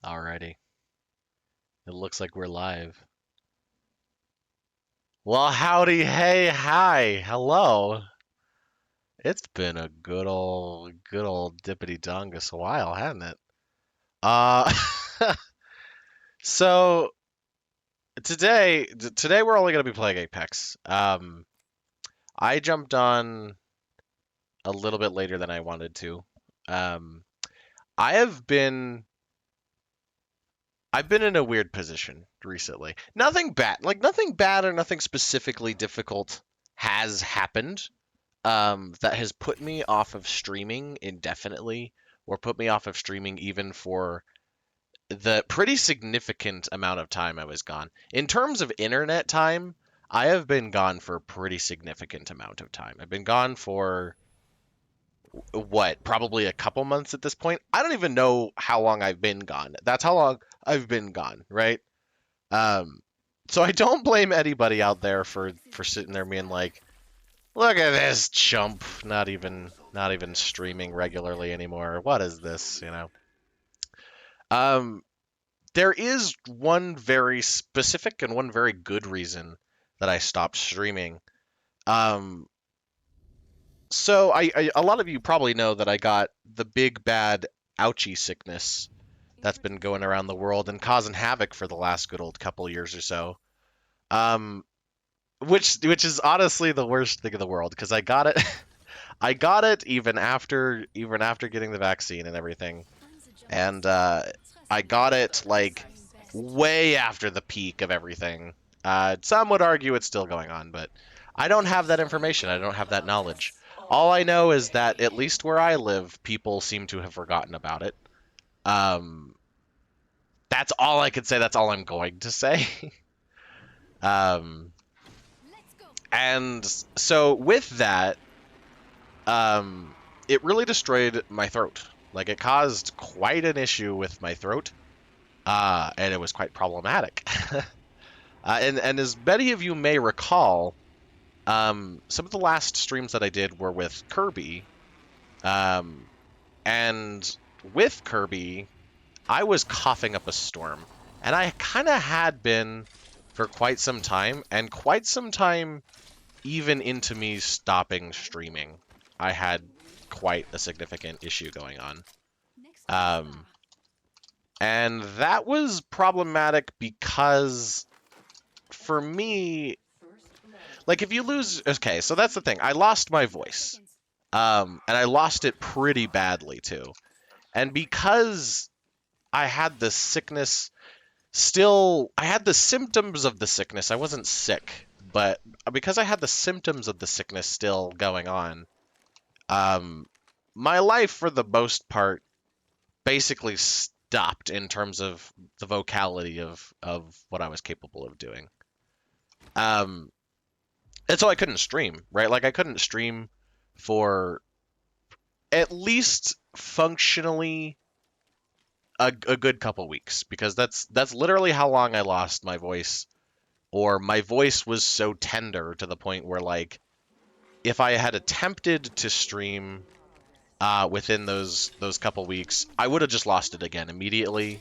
Alrighty. It looks like we're live. Well, howdy, hey, hi, hello. It's been a good old dippity dongus while, hasn't it? Uh, so today we're only gonna be playing Apex. I jumped on a little bit later than I wanted to. Um, I have been I've been in a weird position recently. Nothing bad or nothing specifically difficult has happened. That has put me off of streaming indefinitely, or put me off of streaming even for the pretty significant amount of time I was gone. In terms of internet time, I have been gone for a pretty significant amount of time. I've been gone for what, probably a couple months at this point. I don't even know how long I've been gone. That's how long I've been gone, right? Um, so I don't blame anybody out there for sitting there being like, look at this chump, not even streaming regularly anymore. What is this, you know? Um, there is one very specific and one very good reason that I stopped streaming. Um, so a lot of you probably know that I got the big bad ouchie sickness that's been going around the world and causing havoc for the last good old couple years or so. Um, which is honestly the worst thing in the world because I got it I got it even after getting the vaccine and everything, and I got it like way after the peak of everything. Some would argue it's still going on, but I don't have that information. I don't have that knowledge. All I know is that at least where I live, people seem to have forgotten about it. Um, that's all I could say. That's all I'm going to say. um, and so with that, it really destroyed my throat. Like it caused quite an issue with my throat, and it was quite problematic. And as many of you may recall, some of the last streams that I did were with Kirby, um, and with Kirby, I was coughing up a storm, and I kind of had been for quite some time, and quite some time even into me stopping streaming. I had quite a significant issue going on. Um, and that was problematic because for me, like if you lose, okay, so that's the thing. I lost my voice. And I lost it pretty badly too. And because I had the sickness still, I had the symptoms of the sickness. I wasn't sick, but because I had the symptoms of the sickness still going on, um, my life for the most part basically stopped in terms of the vocality of what I was capable of doing. Um, and so I couldn't stream, right? Like I couldn't stream for at least functionally a good couple weeks because that's literally how long I lost my voice, or my voice was so tender to the point where like if I had attempted to stream within those couple weeks, I would have just lost it again immediately.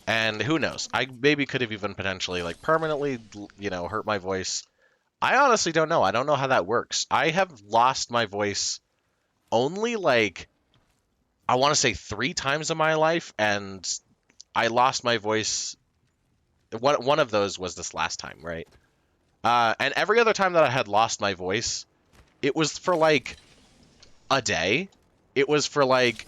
And who knows? I maybe could have even potentially like permanently, hurt my voice. I honestly don't know. I don't know how that works. I have lost my voice only like I want to say 3 times in my life, and I lost my voice. One of those was this last time, right? And every other time that I had lost my voice, it was for like a day. It was for like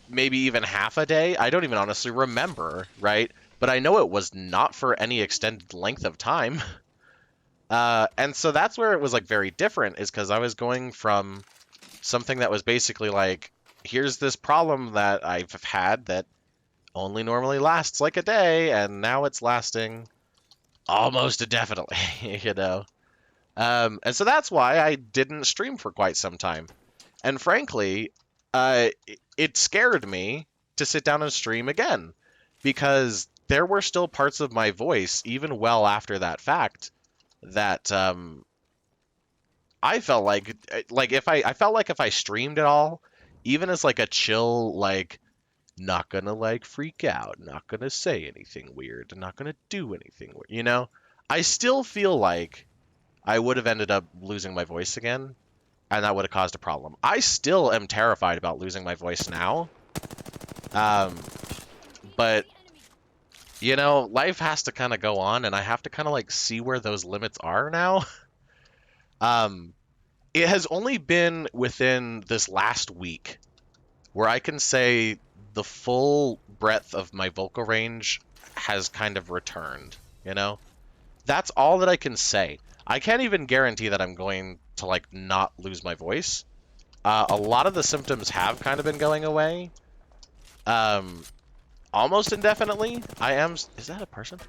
maybe even half a day. I don't even honestly remember, right? But I know it was not for any extended length of time. And so that's where it was like very different, is because I was going from something that was basically like, here's this problem that I've had that only normally lasts like a day, and now it's lasting almost indefinitely, you know? And so that's why I didn't stream for quite some time. And frankly, it scared me to sit down and stream again because there were still parts of my voice, even well after that fact, that I felt like if I felt like if I streamed at all, even as like a chill like not gonna like freak out, not gonna say anything weird, not gonna do anything weird, you know? I still feel like I would have ended up losing my voice again, and that would have caused a problem. I still am terrified about losing my voice now, um, but you know, life has to kind of go on, and I have to kind of like see where those limits are now. Um, it has only been within this last week where I can say the full breadth of my vocal range has kind of returned, you know? That's all that I can say. I can't even guarantee that I'm going to like not lose my voice. A lot of the symptoms have kind of been going away, um, almost indefinitely. Is that a person?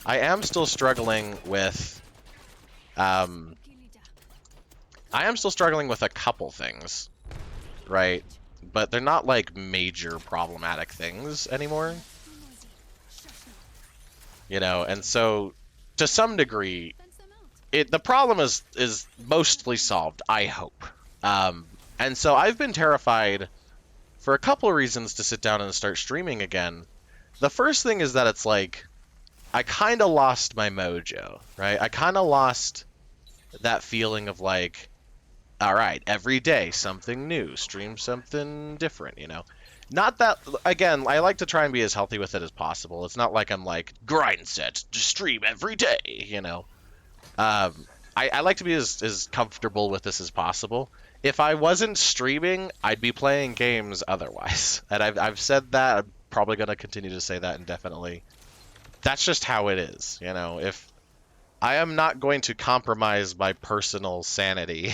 I am still struggling with, um, I am still struggling with a couple things, right? But they're not like major problematic things anymore, you know. And so, to some degree, the problem is mostly solved, I hope. And so I've been terrified for a couple of reasons to sit down and start streaming again. The first thing is that it's like I kind of lost my mojo, right? I kind of lost that feeling of like, all right, every day something new, stream something different, you know. Not that, again, I like to try and be as healthy with it as possible. It's not like I'm like grind set, just stream every day, you know. Um, I like to be as comfortable with this as possible. If I wasn't streaming, I'd be playing games otherwise. And I've said that. I'm probably going to continue to say that indefinitely. That's just how it is, you know. If I am not going to compromise my personal sanity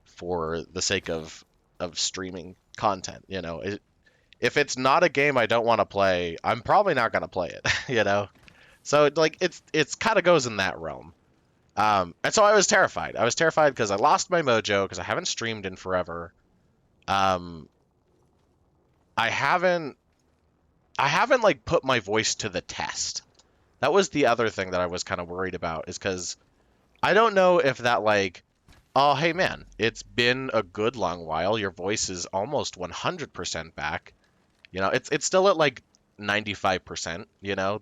for the sake of streaming content, you know. If it's not a game I don't want to play, I'm probably not going to play it, you know. So like it's kind of goes in that realm. And so I was terrified. I was terrified because I lost my mojo because I haven't streamed in forever. Um, I haven't like put my voice to the test. That was the other thing that I was kind of worried about is because I don't know if that like, oh hey man, it's been a good long while. Your voice is almost 100% back. You know, it's still at like 95%. You know,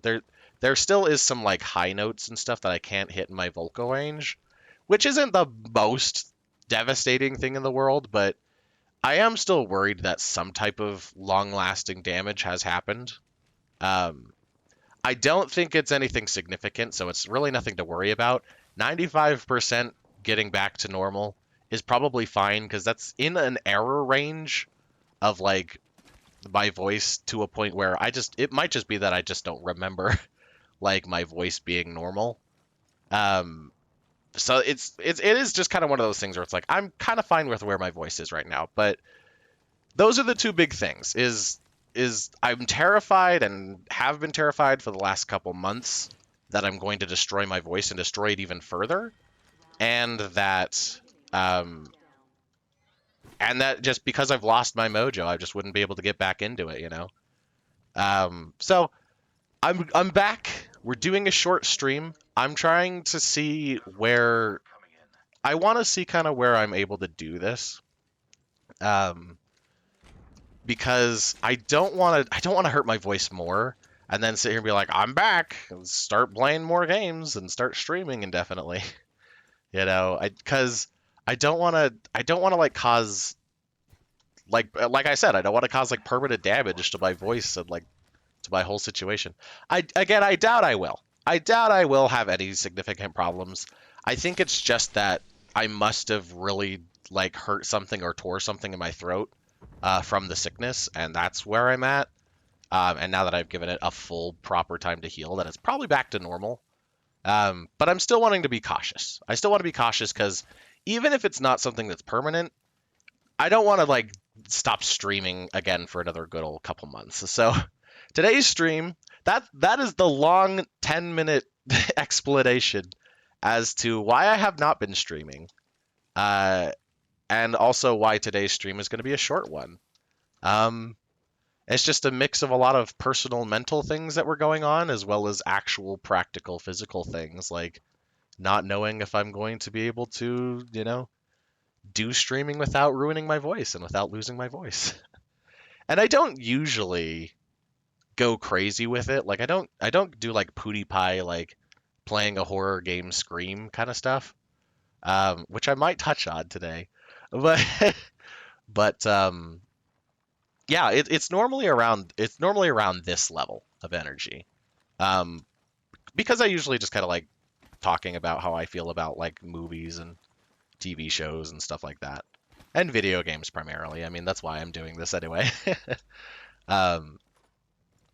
there still is some like high notes and stuff that I can't hit in my vocal range, which isn't the most devastating thing in the world, but I am still worried that some type of long-lasting damage has happened. Um, I don't think it's anything significant, so it's really nothing to worry about. 95% getting back to normal is probably fine because that's in an error range of like my voice to a point where it might just be that I just don't remember like my voice being normal. Um, so it is just kind of one of those things where it's like I'm kind of fine with where my voice is right now, but those are the two big things. Is I'm terrified and have been terrified for the last couple months that I'm going to destroy my voice and destroy it even further, and um that just because I've lost my mojo, I just wouldn't be able to get back into it, you know. So I'm back. We're doing a short stream. I'm trying to see where I want to see kind of where I'm able to do this. Because I don't want to hurt my voice more and then sit here and be like, I'm back and start playing more games and start streaming indefinitely. You know, because I don't want to like cause like I said, I don't want to cause like permanent damage to my voice and like to my whole situation. I doubt I will. I doubt I will have any significant problems. I think it's just that I must have really like hurt something or tore something in my throat from the sickness, and that's where I'm at. And now that I've given it a full proper time to heal, that it's probably back to normal. But I'm still wanting to be cautious. I still want to be cautious because even if it's not something that's permanent, I don't want to like stop streaming again for another good old couple months. So today's stream, that is the long 10-minute explanation as to why I have not been streaming, and also why today's stream is going to be a short one. It's just a mix of a lot of personal mental things that were going on, as well as actual practical physical things, like not knowing if I'm going to be able to, you know, do streaming without ruining my voice and without losing my voice. And I don't usually go crazy with it. Like I don't do like PewDiePie like playing a horror game Scream kind of stuff, which I might touch on today. But but yeah, it's normally around this level of energy. Um, because I usually just kind of like talking about how I feel about like movies and TV shows and stuff like that, and video games primarily. I mean, that's why I'm doing this anyway. um,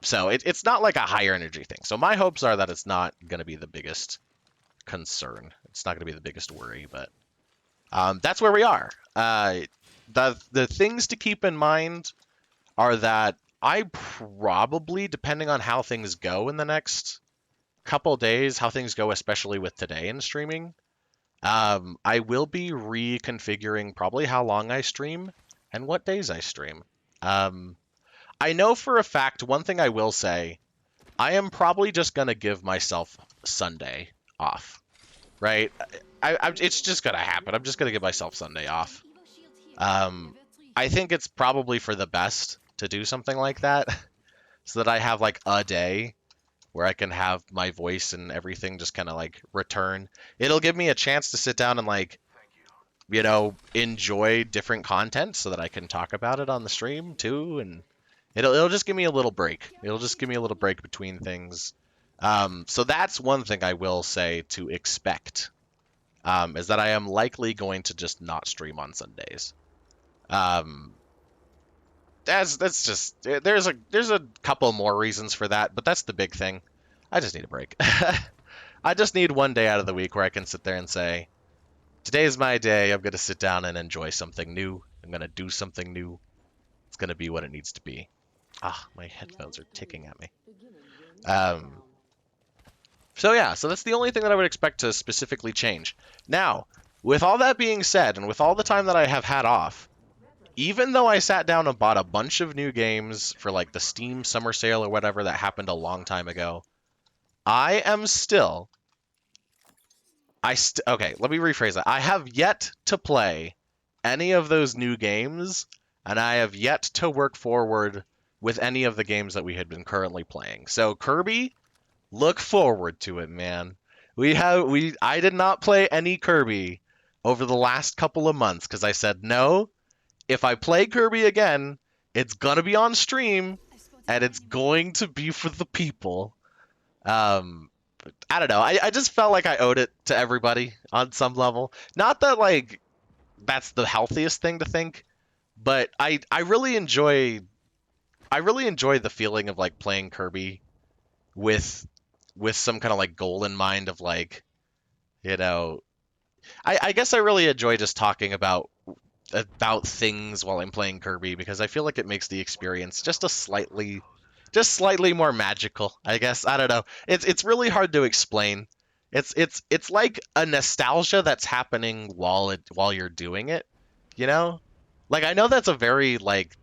so it's not like a higher energy thing. So my hopes are that it's not going to be the biggest concern. It's not going to be the biggest worry, but that's where we are. The things to keep in mind are that I probably, depending on how things go in the next couple days, how things go, especially with today in streaming, I will be reconfiguring probably how long I stream and what days I stream. I know for a fact, one thing I will say, I am probably just going to give myself Sunday off, right? It's just going to happen. I'm just going to give myself Sunday off. I think it's probably for the best to do something like that so that I have like a day where I can have my voice and everything just kind of like return. It'll give me a chance to sit down and like, enjoy different content so that I can talk about it on the stream too. And it'll just give me a little break. It'll just give me a little break between things. So that's one thing I will say to expect, is that I am likely going to just not stream on Sundays. That's just there's a couple more reasons for that, but that's the big thing. I just need a break. I just need one day out of the week where I can sit there and say, today is my day. I'm going to sit down and enjoy something new. I'm going to do something new. It's going to be what it needs to be. Ah, my headphones are ticking at me. So yeah, so that's the only thing that I would expect to specifically change. Now, with all that being said, and with all the time that I have had off, even though I sat down and bought a bunch of new games for like the Steam summer sale or whatever that happened a long time ago, I am still okay, let me rephrase that. I have yet to play any of those new games, and I have yet to work forward with any of the games that we had been currently playing. So Kirby, look forward to it, man. I did not play any Kirby over the last couple of months because I said no. If I play Kirby again, it's gonna be on stream, and it's going to be for the people. I don't know. I just felt like I owed it to everybody on some level. Not that like that's the healthiest thing to think, but I really enjoy the feeling of like playing Kirby with some kind of like goal in mind of like, I guess I really enjoy just talking about things while I'm playing Kirby because I feel like it makes the experience just slightly more magical, I guess. I don't know. It's really hard to explain. It's like a nostalgia that's happening while you're doing it, you know? Like I know that's a very like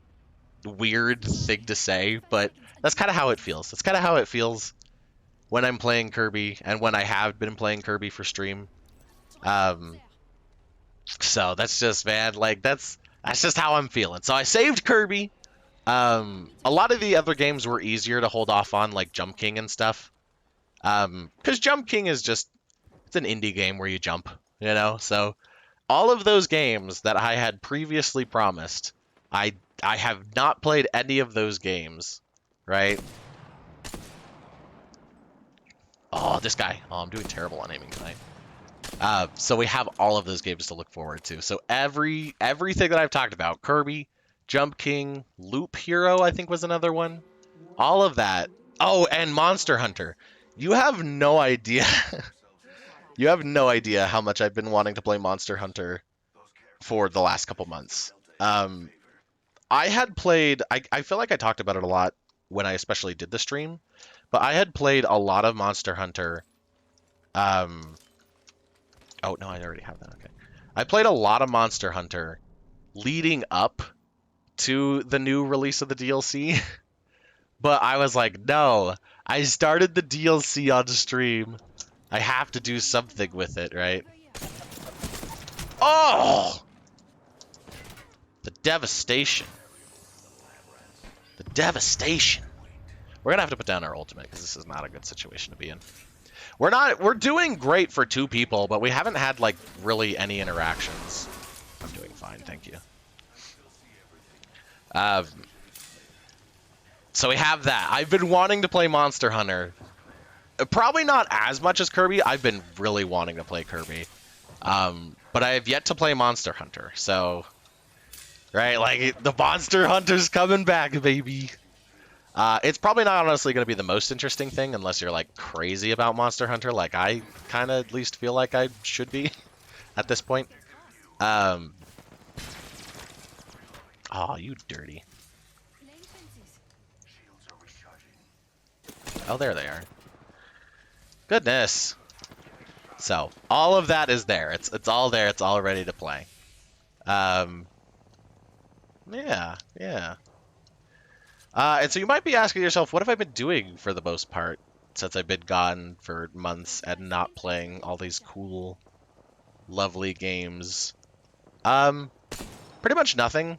weird thing to say, but that's kind of how it feels. That's kind of how it feels when I'm playing Kirby and when I have been playing Kirby for stream. So that's just, man, like that's just how I'm feeling. So I saved Kirby. A lot of the other games were easier to hold off on, like Jump King and stuff. Because Jump King is just, it's an indie game where you jump, So all of those games that I had previously promised, I have not played any of those games, right? Oh, this guy. Oh, I'm doing terrible on aiming tonight. So we have all of those games to look forward to. So everything that I've talked about, Kirby, Jump King, Loop Hero, I think was another one. All of that. Oh, and Monster Hunter. You have no idea. You have no idea how much I've been wanting to play Monster Hunter for the last couple months. I had played, I feel like I talked about it a lot when I especially did the stream, but I had played a lot of Monster Hunter. Oh, no, I already have that. Okay. I played a lot of Monster Hunter leading up to the new release of the DLC. But I was like, no, I started the DLC on stream. I have to do something with it, right? Oh! The devastation. Devastation. We're gonna have to put down our ultimate because this is not a good situation to be in. We're doing great for 2 people, but we haven't had like really any interactions. I'm doing fine, thank you. So we have that. I've been wanting to play Monster Hunter. Probably not as much as Kirby. I've been really wanting to play Kirby. But I have yet to play Monster Hunter, so... Right, like, the Monster Hunter's coming back, baby! It's probably not honestly going to be the most interesting thing unless you're, like, crazy about Monster Hunter, like I kind of at least feel like I should be at this point. Oh, you dirty. Oh, there they are. Goodness. So, all of that is there. It's all there. It's all ready to play. Yeah. And so you might be asking yourself, what have I been doing for the most part since I've been gone for months and not playing all these cool, lovely games? Pretty much nothing.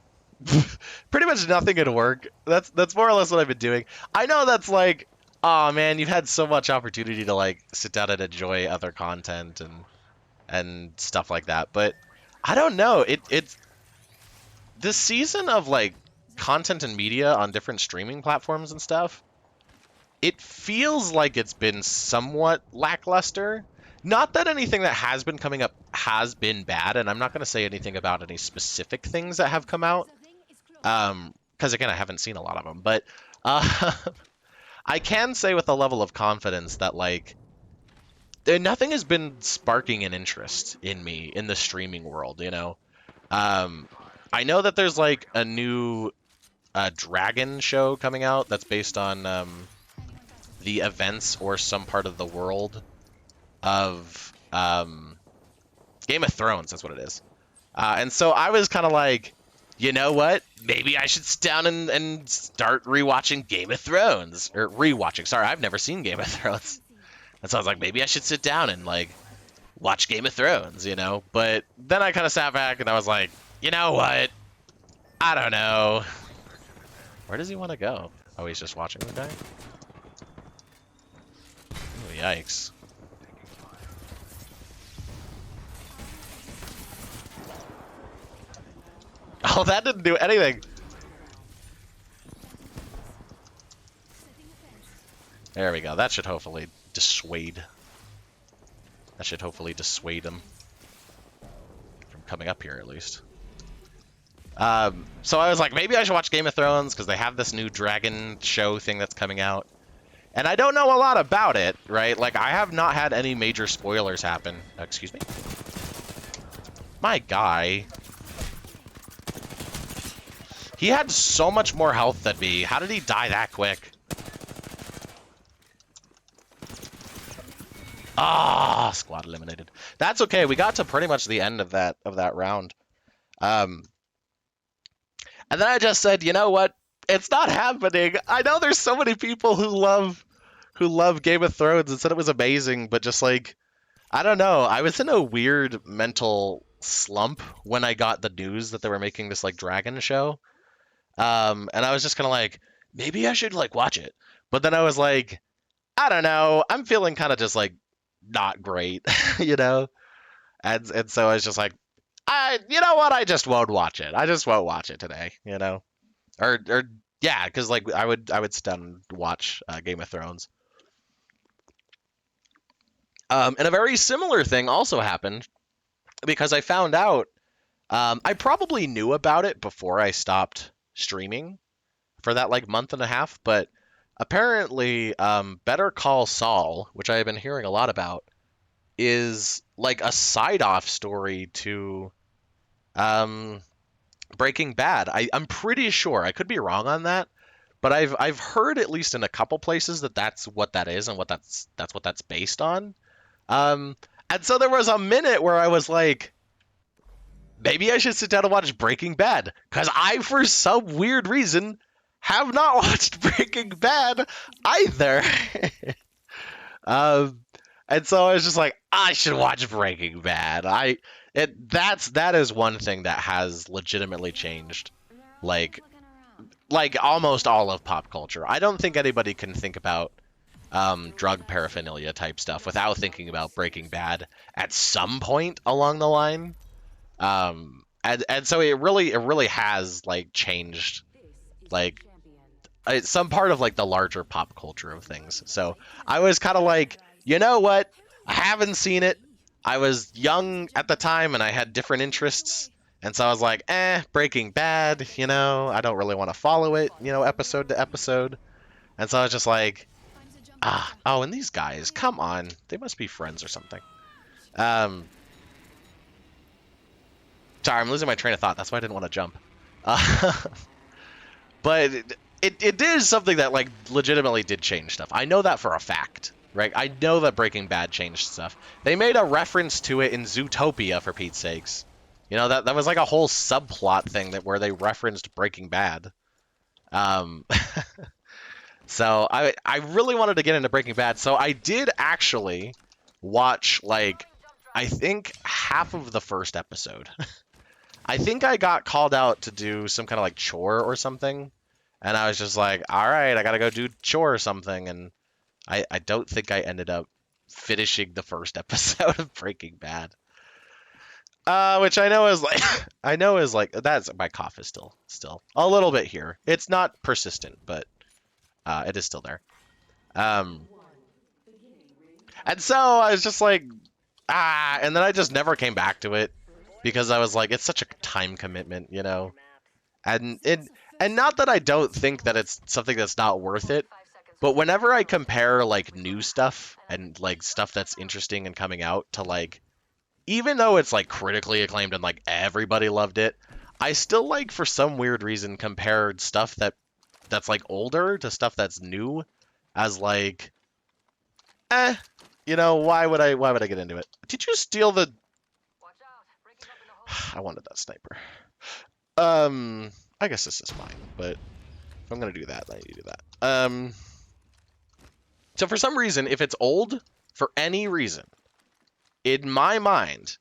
Pretty much nothing at work. That's more or less what I've been doing. I know that's like, oh man, you've had so much opportunity to like sit down and enjoy other content and stuff like that, but I don't know. It's this season of like content and media on different streaming platforms and stuff. It feels like it's been somewhat lackluster. Not that anything that has been coming up has been bad, and I'm not going to say anything about any specific things that have come out, because again, I haven't seen a lot of them. But I can say with a level of confidence that like nothing has been sparking an interest in me in the streaming world. You know, I know that there's like a new dragon show coming out that's based on the events or some part of the world of Game of Thrones. That's what it is. And so I was kind of like, you know what? Maybe I should sit down and start rewatching Game of Thrones. Or rewatching. Sorry, I've never seen Game of Thrones. And so I was like, maybe I should sit down and like watch Game of Thrones, you know? But then I kind of sat back and I was like, you know what? I don't know. Where does he want to go? Oh, he's just watching the guy? Oh, yikes. Oh, that didn't do anything. There we go. That should hopefully dissuade. That should hopefully dissuade him from coming up here, at least. So I was like, maybe I should watch Game of Thrones because they have this new dragon show thing that's coming out. And I don't know a lot about it, right? Like, I have not had any major spoilers happen. Excuse me? My guy. He had so much more health than me. How did he die that quick? Ah, squad eliminated. That's okay. We got to pretty much the end of that round. And then I just said, you know what? It's not happening. I know there's so many people who love Game of Thrones and said it was amazing, but just like, I don't know. I was in a weird mental slump when I got the news that they were making this like dragon show. And I was just kind of like, maybe I should like watch it. But then I was like, I don't know. I'm feeling kind of just like not great, you know? And so I was just like, you know what? I just won't watch it. I just won't watch it today, you know? Or yeah, because like I would sit down and watch Game of Thrones. And a very similar thing also happened because I found out I probably knew about it before I stopped streaming for that like month and a half, but apparently Better Call Saul, which I have been hearing a lot about, is like a side-off story to Breaking Bad. I'm pretty sure. I could be wrong on that, but I've heard at least in a couple places that that's what that is and that's what that's based on. And so there was a minute where I was like, maybe I should sit down and watch Breaking Bad, because I, for some weird reason, have not watched Breaking Bad either. And so I was just like, I should watch Breaking Bad. That is one thing that has legitimately changed. Like, like almost all of pop culture. I don't think anybody can think about drug paraphernalia type stuff without thinking about Breaking Bad at some point along the line. And so it really has like changed like some part of like the larger pop culture of things. So I was kind of like, you know what? I haven't seen it. I was young at the time and I had different interests. And so I was like, Breaking Bad, I don't really want to follow it, episode to episode. And so I was just like, oh, and these guys, come on. They must be friends or something. Um, Sorry, I'm losing my train of thought. That's why I didn't want to jump. Uh, but it is something that like legitimately did change stuff. I know that for a fact, right? I know that Breaking Bad changed stuff. They made a reference to it in Zootopia, for Pete's sakes. That was like a whole subplot thing where they referenced Breaking Bad. Um, so I really wanted to get into Breaking Bad. So I did actually watch like I think half of the first episode. I think I got called out to do some kind of like chore or something. And I was just like, all right, I got to go do chore or something. And I don't think I ended up finishing the first episode of Breaking Bad. Which I know is like, that's my cough is still a little bit here. It's not persistent, but it is still there. Um, and so I was just like, and then I just never came back to it because I was like, it's such a time commitment, and not that I don't think that it's something that's not worth it, but whenever I compare like new stuff and like stuff that's interesting and coming out to like, even though it's like critically acclaimed and like everybody loved it, I still like for some weird reason compared stuff that's like older to stuff that's new as like, why would I get into it? Did you steal the? I wanted that sniper. I guess this is fine, but if I'm gonna do that, then I need to do that. So for some reason, if it's old, for any reason, in my mind,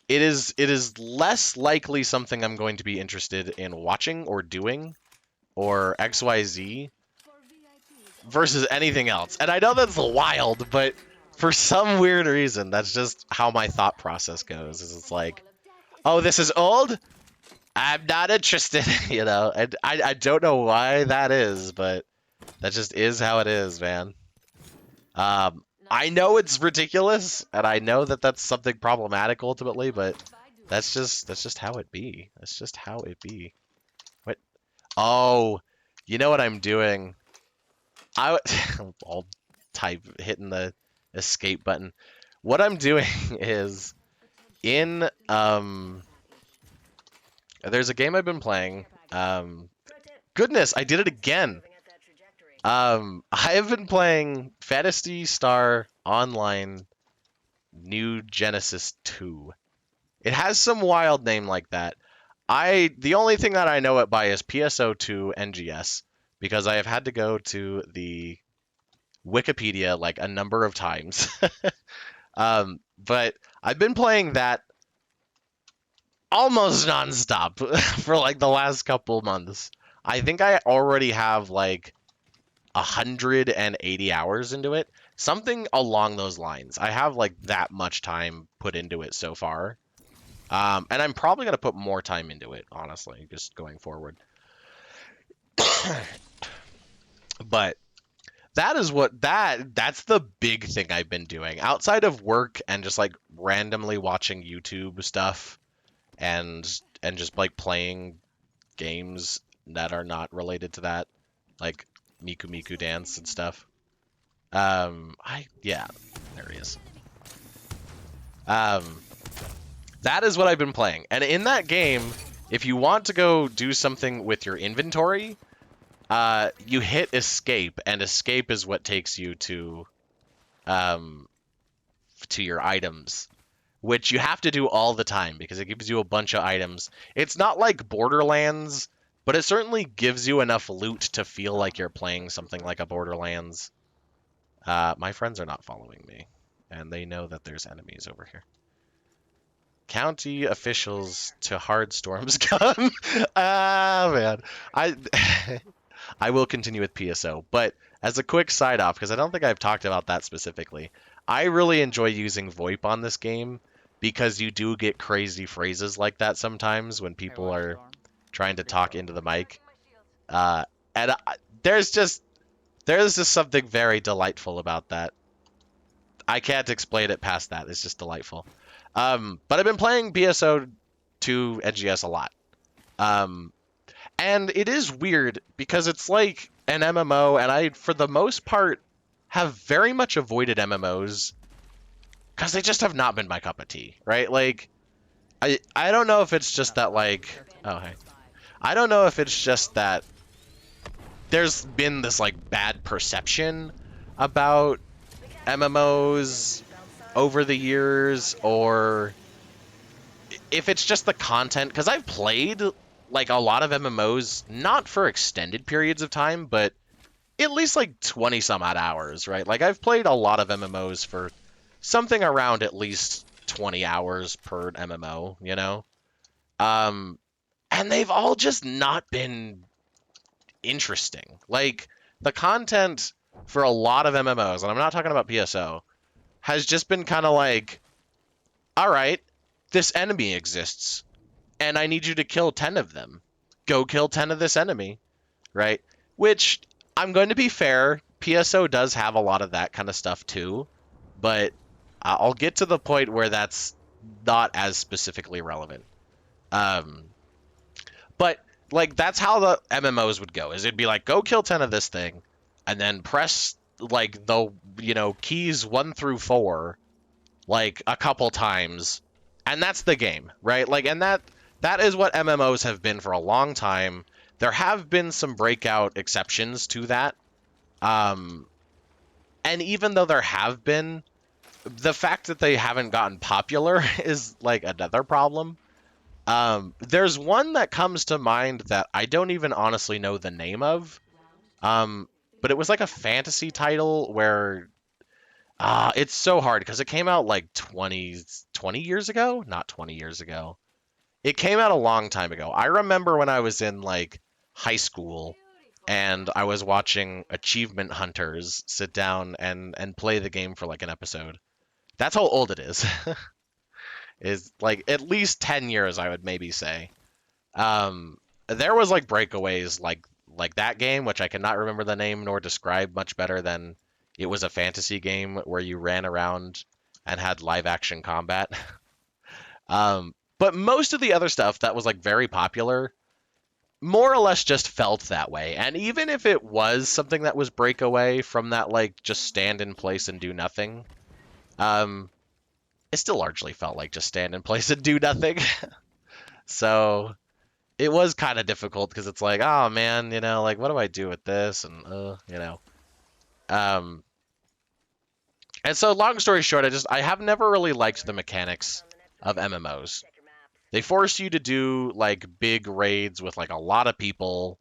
it is less likely something I'm going to be interested in watching or doing or XYZ versus anything else. And I know that's wild, but for some weird reason, that's just how my thought process goes. Is it's like, oh, this is old? I'm not interested, And I don't know why that is, but that just is how it is, man. I know it's ridiculous, and I know that that's something problematic ultimately, but that's just how it be. That's just how it be. What? Oh, you know what I'm doing? I'll type hitting the escape button. What I'm doing is in there's a game I've been playing. Goodness, I did it again. I have been playing Phantasy Star Online New Genesis 2. It has some wild name like that. The only thing that I know it by is PSO2 NGS because I have had to go to the Wikipedia like a number of times. But I've been playing that almost nonstop for like the last couple months. I think I already have like 180 hours into it. Something along those lines. I have like that much time put into it so far. And I'm probably going to put more time into it, honestly, just going forward. But that's the big thing I've been doing outside of work and just like randomly watching YouTube stuff and just like playing games that are not related to that, like Miku Miku Dance and stuff. Yeah, there he is. That is what I've been playing. And in that game, if you want to go do something with your inventory, you hit escape, and escape is what takes you to your items, which you have to do all the time because it gives you a bunch of items. It's not like Borderlands, but it certainly gives you enough loot to feel like you're playing something like a Borderlands. My friends are not following me, and they know that there's enemies over here. County officials to hard storms come. Ah, man. I I will continue with PSO, but as a quick side off, because I don't think I've talked about that specifically, I really enjoy using VoIP on this game because you do get crazy phrases like that sometimes when people are trying to talk into the mic. Uh, and there's just something very delightful about that. I can't explain it past that. It's just delightful. But I've been playing PSO 2 NGS a lot. Um, and it is weird because it's like an MMO, and I, for the most part, have very much avoided MMOs because they just have not been my cup of tea, right? Like, I don't know if it's just that, like, oh, hey. I don't know if it's just that there's been this, like, bad perception about MMOs over the years, or if it's just the content, because I've played like a lot of MMOs, not for extended periods of time, but at least like 20 some odd hours, right? Like I've played a lot of MMOs for something around at least 20 hours per MMO, you know? And they've all just not been interesting. Like the content for a lot of MMOs, and I'm not talking about PSO, has just been kind of like, all right, this enemy exists, and I need you to kill 10 of them. Go kill 10 of this enemy, right? Which, I'm going to be fair, PSO does have a lot of that kind of stuff too, but I'll get to the point where that's not as specifically relevant. But, like, that's how the MMOs would go, is it'd be like, go kill 10 of this thing, and then press, like, the, keys 1 through 4, like, a couple times, and that's the game, right? Like, and that is what MMOs have been for a long time. There have been some breakout exceptions to that. And even though there have been, the fact that they haven't gotten popular is like another problem. There's one that comes to mind that I don't even honestly know the name of. But it was like a fantasy title where it's so hard because it came out like 20 years ago, not 20 years ago. It came out a long time ago. I remember when I was in like high school and I was watching Achievement Hunters sit down and play the game for like an episode. That's how old it is. Is like at least 10 years, I would maybe say. There was like breakaways like that game, which I cannot remember the name nor describe much better than it was a fantasy game where you ran around and had live action combat. But most of the other stuff that was like very popular more or less just felt that way. And even if it was something that was breakaway from that like just stand in place and do nothing, it still largely felt like just stand in place and do nothing. So it was kind of difficult because it's like, oh man, like what do I do with this? And and so long story short, I have never really liked the mechanics of MMOs. They force you to do like big raids with like a lot of people,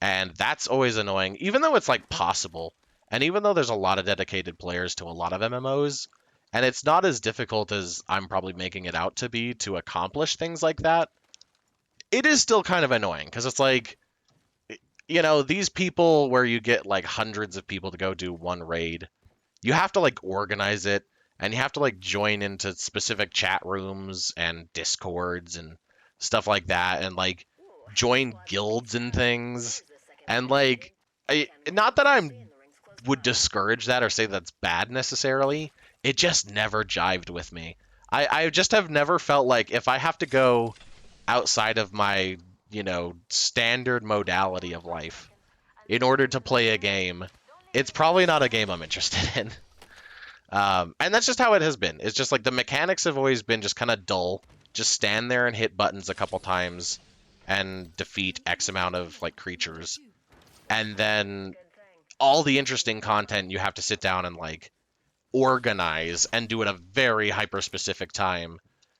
and that's always annoying, even though it's like possible. And even though there's a lot of dedicated players to a lot of MMOs, and it's not as difficult as I'm probably making it out to be to accomplish things like that, it is still kind of annoying because it's like, these people where you get like hundreds of people to go do one raid, you have to like organize it, and you have to like join into specific chat rooms and discords and stuff like that, and like join guilds and things. And like, not that I'm would discourage that or say that's bad necessarily, it just never jived with me. I just have never felt like if I have to go outside of my standard modality of life in order to play a game, it's probably not a game I'm interested in. And that's just how it has been. It's just like the mechanics have always been just kind of dull. Just stand there and hit buttons a couple times and defeat X amount of like creatures. And then all the interesting content you have to sit down and like organize and do at a very hyper specific time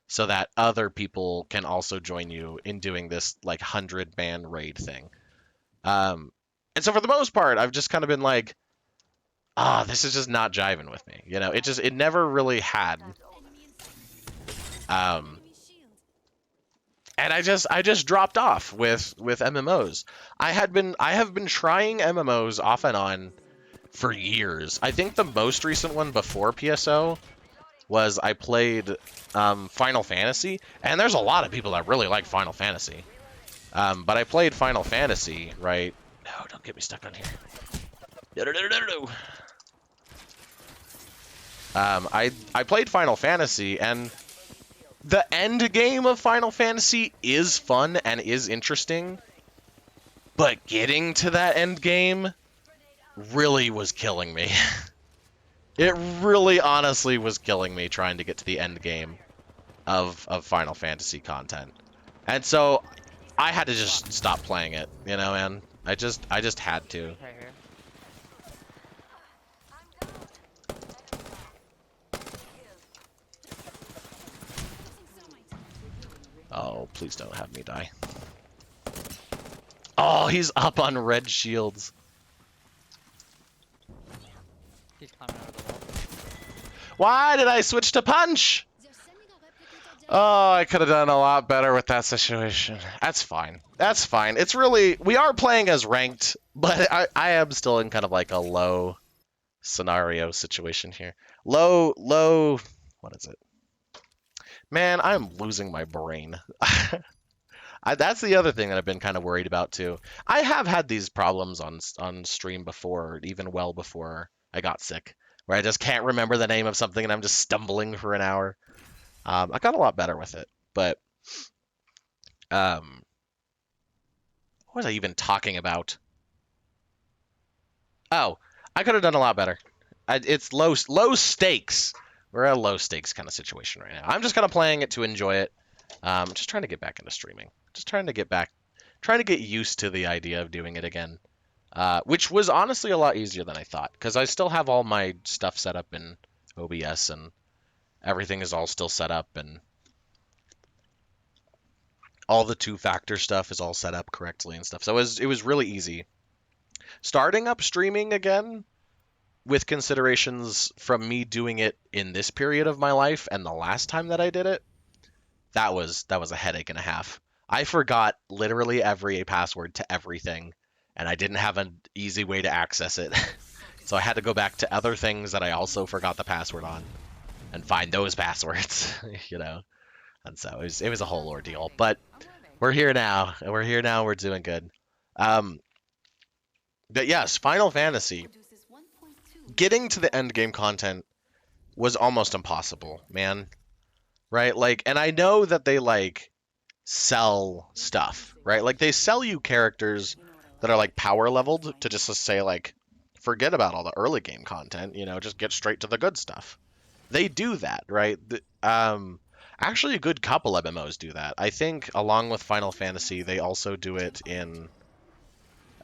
so that other people can also join you in doing this like 100-man raid thing. And so for the most part, I've just kind of been like, this is just not jiving with me. It never really had. and I just dropped off with MMOs. I have been trying MMOs off and on for years. I think the most recent one before PSO was I played Final Fantasy, and there's a lot of people that really like Final Fantasy. But I played Final Fantasy, right? No, don't get me stuck on here. No. I played Final Fantasy, and the end game of Final Fantasy is fun and is interesting, but getting to that end game really was killing me. It really honestly was killing me trying to get to the end game of Final Fantasy content. And so I had to just stop playing it, you know, man. I just had to. Right here. Oh, please don't have me die. Oh, he's up on red shields. He's climbing over the wall. Why did I switch to punch? Oh, I could have done a lot better with that situation. That's fine. That's fine. It's really... We are playing as ranked, but I am still in kind of like a low scenario situation here. Low... What is it? Man, I'm losing my brain. That's the other thing that I've been kind of worried about, too. I have had these problems on stream before, even well before I got sick, where I just can't remember the name of something and I'm just stumbling for an hour. I got a lot better with it, but what was I even talking about? Oh, I could have done a lot better. It's low stakes. We're at a low stakes kind of situation right now. I'm just kind of playing it to enjoy it. Just trying to get back into streaming. Just trying to get used to the idea of doing it again, which was honestly a lot easier than I thought, because I still have all my stuff set up in OBS and everything is all still set up, and all the two-factor stuff is all set up correctly and stuff. So it was really easy. Starting up streaming again, with considerations from me doing it in this period of my life and the last time that I did it, that was a headache and a half. I forgot literally every password to everything, and I didn't have an easy way to access it. So I had to go back to other things that I also forgot the password on and find those passwords, you know. And so it was a whole ordeal. But we're here now. We're doing good. But yes, Final Fantasy. Getting to the end game content was almost impossible, man. Right? Like, and I know that they like sell stuff, right? Like they sell you characters that are like power leveled to just say like, forget about all the early game content, you know, just get straight to the good stuff. They do that, right? Actually, a good couple MMOs do that. I think along with Final Fantasy, they also do it in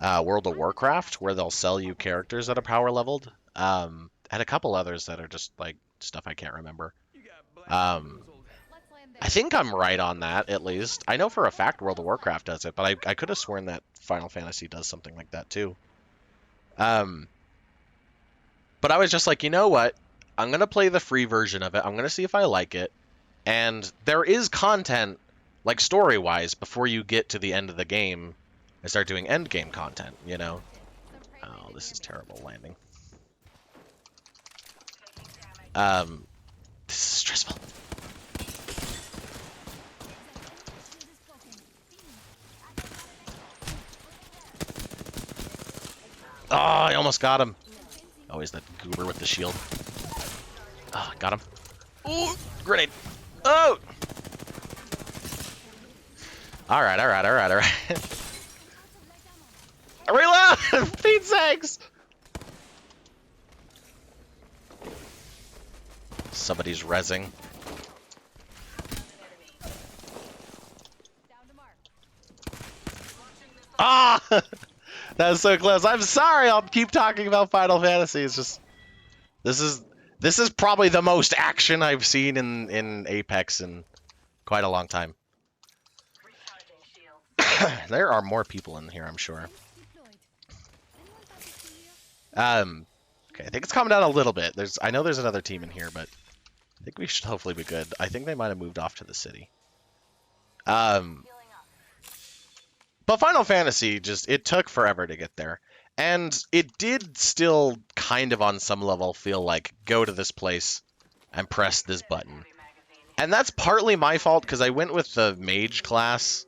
World of Warcraft, where they'll sell you characters that are power leveled, and a couple others that are just like stuff I can't remember. I think I'm right on that, at least. I know for a fact World of Warcraft does it, but I could have sworn that Final Fantasy does something like that too. But I was just like, you know what? I'm going to play the free version of it. I'm going to see if I like it. And there is content, like story-wise, before you get to the end of the game and start doing end game content, you know? Oh, this is terrible landing. This is stressful. Oh, I almost got him. Always that goober with the shield. Oh, got him. Ooh, grenade. Oh! Alright. Reload! Feed sakes! Somebody's rezzing. Ah! That was so close. I'm sorry. I'll keep talking about Final Fantasy. It's just this is probably the most action I've seen in Apex in quite a long time. There are more people in here, I'm sure. Okay, I think it's calmed down a little bit. I know there's another team in here, but I think we should hopefully be good. I think they might have moved off to the city. Um, but Final Fantasy it took forever to get there. And it did still kind of on some level feel like go to this place and press this button. And that's partly my fault because I went with the mage class,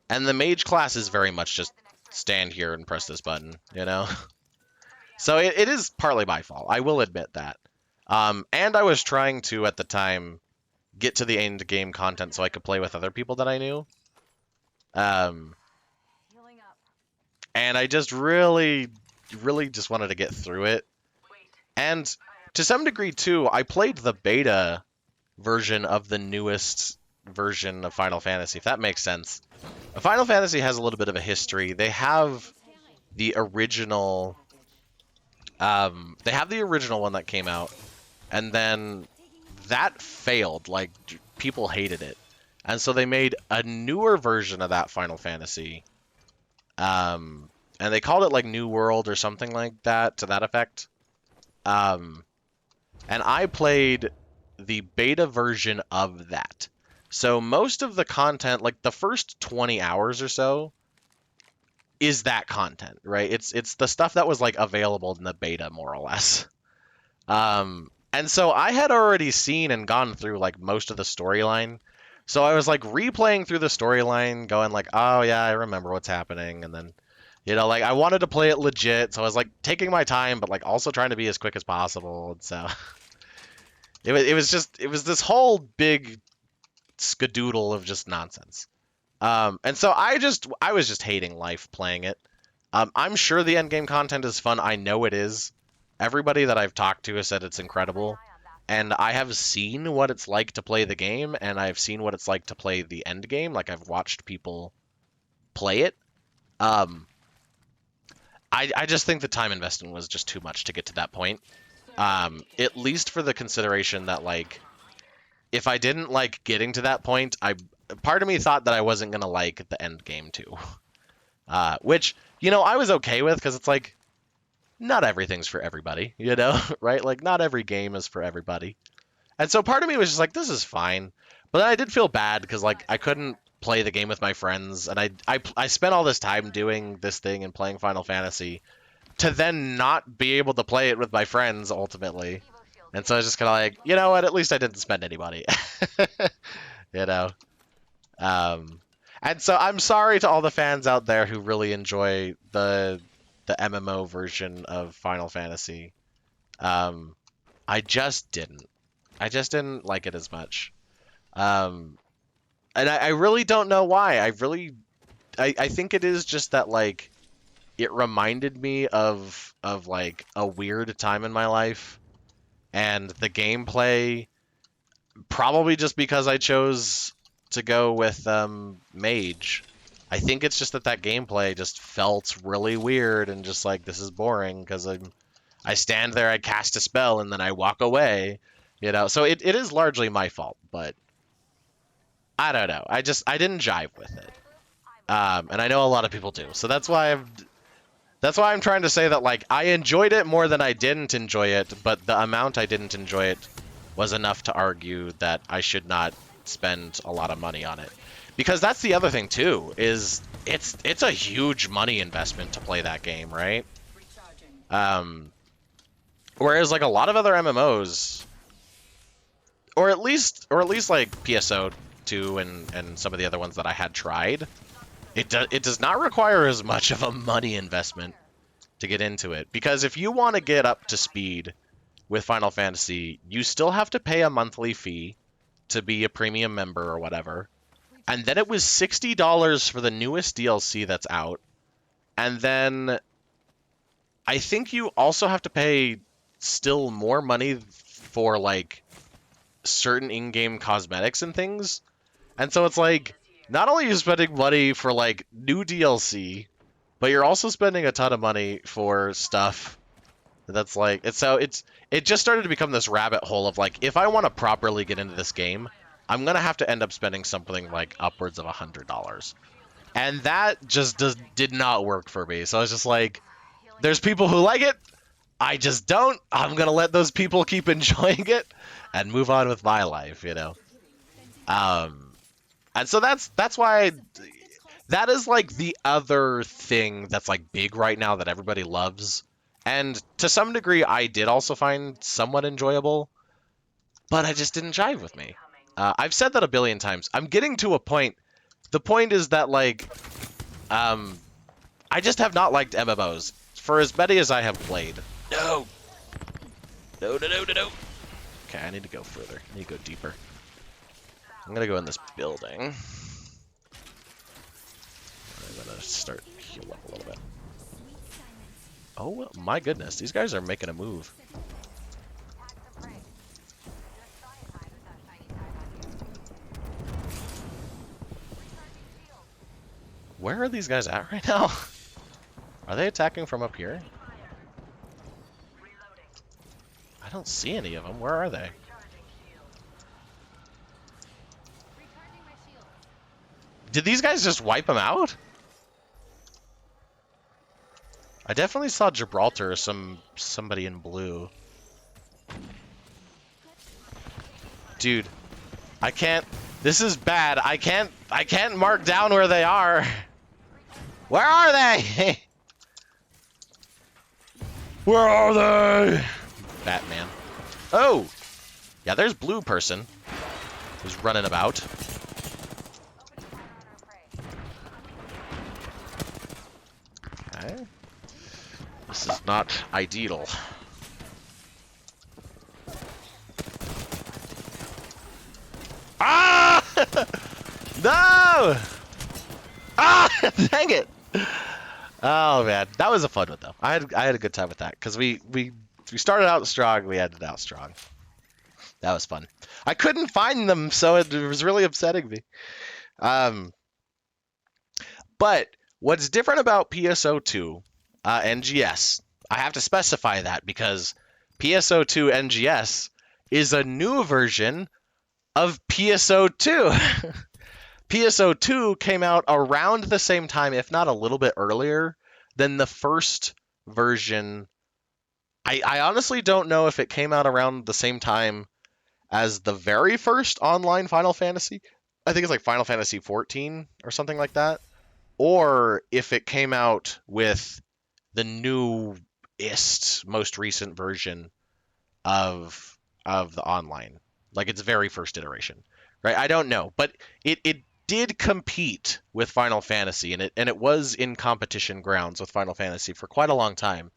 and the mage class is very much just stand here and press this button, you know? So it is partly my fault. I will admit that. And I was trying to, at the time, get to the end game content so I could play with other people that I knew. And I just really just wanted to get through it. And to some degree, too, I played the beta version of the newest version of Final Fantasy, if that makes sense. Final Fantasy has a little bit of a history. They have the original... they have the original one that came out, and then that failed. Like, people hated it. And so they made a newer version of that Final Fantasy. And they called it, like, New World or something like that, to that effect. And I played the beta version of that. So most of the content, like the first 20 hours or so, is that content, right? It's the stuff that was, like, available in the beta, more or less. And so I had already seen and gone through, like, most of the storyline. So I was, like, replaying through the storyline, going, like, oh, yeah, I remember what's happening. And then, you know, like, I wanted to play it legit. So I was, like, taking my time, but, like, also trying to be as quick as possible. And so it was this whole big skadoodle of just nonsense. And so I was just hating life playing it. I'm sure the endgame content is fun. I know it is. Everybody that I've talked to has said it's incredible. And I have seen what it's like to play the game, and I've seen what it's like to play the end game. Like, I've watched people play it. I just think the time investment was just too much to get to that point. At least for the consideration that, like, if I didn't like getting to that point, part of me thought that I wasn't going to like the end game too. Which, you know, I was okay with, because it's like, not everything's for everybody, you know, right? Like, not every game is for everybody. And so part of me was just like, this is fine. But then I did feel bad because, like, I couldn't play the game with my friends. And I spent all this time doing this thing and playing Final Fantasy to then not be able to play it with my friends ultimately. And so I was just kind of like, you know what? At least I didn't spend any money. You know? And so I'm sorry to all the fans out there who really enjoy the MMO version of Final Fantasy. I just didn't. I just didn't like it as much. And I really don't know why. I think it is just that, like, it reminded me of like a weird time in my life, and the gameplay, probably just because I chose to go with mage. I think it's just that gameplay just felt really weird and just like, this is boring, because I stand there, I cast a spell, and then I walk away, you know. So it is largely my fault, but I don't know. I didn't jive with it, and I know a lot of people do. So that's why I'm trying to say that, like, I enjoyed it more than I didn't enjoy it, but the amount I didn't enjoy it was enough to argue that I should not spend a lot of money on it. Because that's the other thing too, is it's a huge money investment to play that game, right? Whereas, like, a lot of other MMOs, or at least like PSO 2 and some of the other ones that I had tried, it does not require as much of a money investment to get into it. Because if you want to get up to speed with Final Fantasy, you still have to pay a monthly fee to be a premium member or whatever. And then it was $60 for the newest DLC that's out. And then I think you also have to pay still more money for, like, certain in-game cosmetics and things. And so it's like, not only are you spending money for, like, new DLC, but you're also spending a ton of money for stuff that's like, it just started to become this rabbit hole of, like, if I want to properly get into this game, I'm gonna have to end up spending something like upwards of $100. And that just did not work for me. So I was just like, there's people who like it, I just don't. I'm gonna let those people keep enjoying it and move on with my life, you know. And so that's why that is like the other thing that's like big right now that everybody loves. And to some degree, I did also find somewhat enjoyable, but I just didn't jive with me. I've said that a billion times. I'm getting to a point. The point is that like, I just have not liked MMOs for as many as I have played. No. No. Okay, I need to go further. I need to go deeper. I'm gonna go in this building. I'm gonna start heal up a little bit. Oh my goodness, these guys are making a move. Where are these guys at right now? Are they attacking from up here? I don't see any of them. Where are they? Did these guys just wipe them out? I definitely saw Gibraltar, somebody in blue. Dude, I can't. This is bad. I can't mark down where they are. Where are they? Where are they? Batman. Oh! Yeah, there's blue person who's running about. Okay. This is not ideal. Ah! No! Ah! Dang it! Oh man, that was a fun one though. I had a good time with that because we started out strong, we ended out strong. That was fun. I couldn't find them, so it was really upsetting me. But what's different about PSO2 NGS? I have to specify that because PSO2 NGS is a new version of PSO2. PSO2 came out around the same time, if not a little bit earlier, than the first version. I honestly don't know if it came out around the same time as the very first online Final Fantasy. I think it's like Final Fantasy 14 or something like that. Or if it came out with the newest, most recent version of the online, like its very first iteration, right? I don't know, but it did compete with Final Fantasy, and it was in competition grounds with Final Fantasy for quite a long time.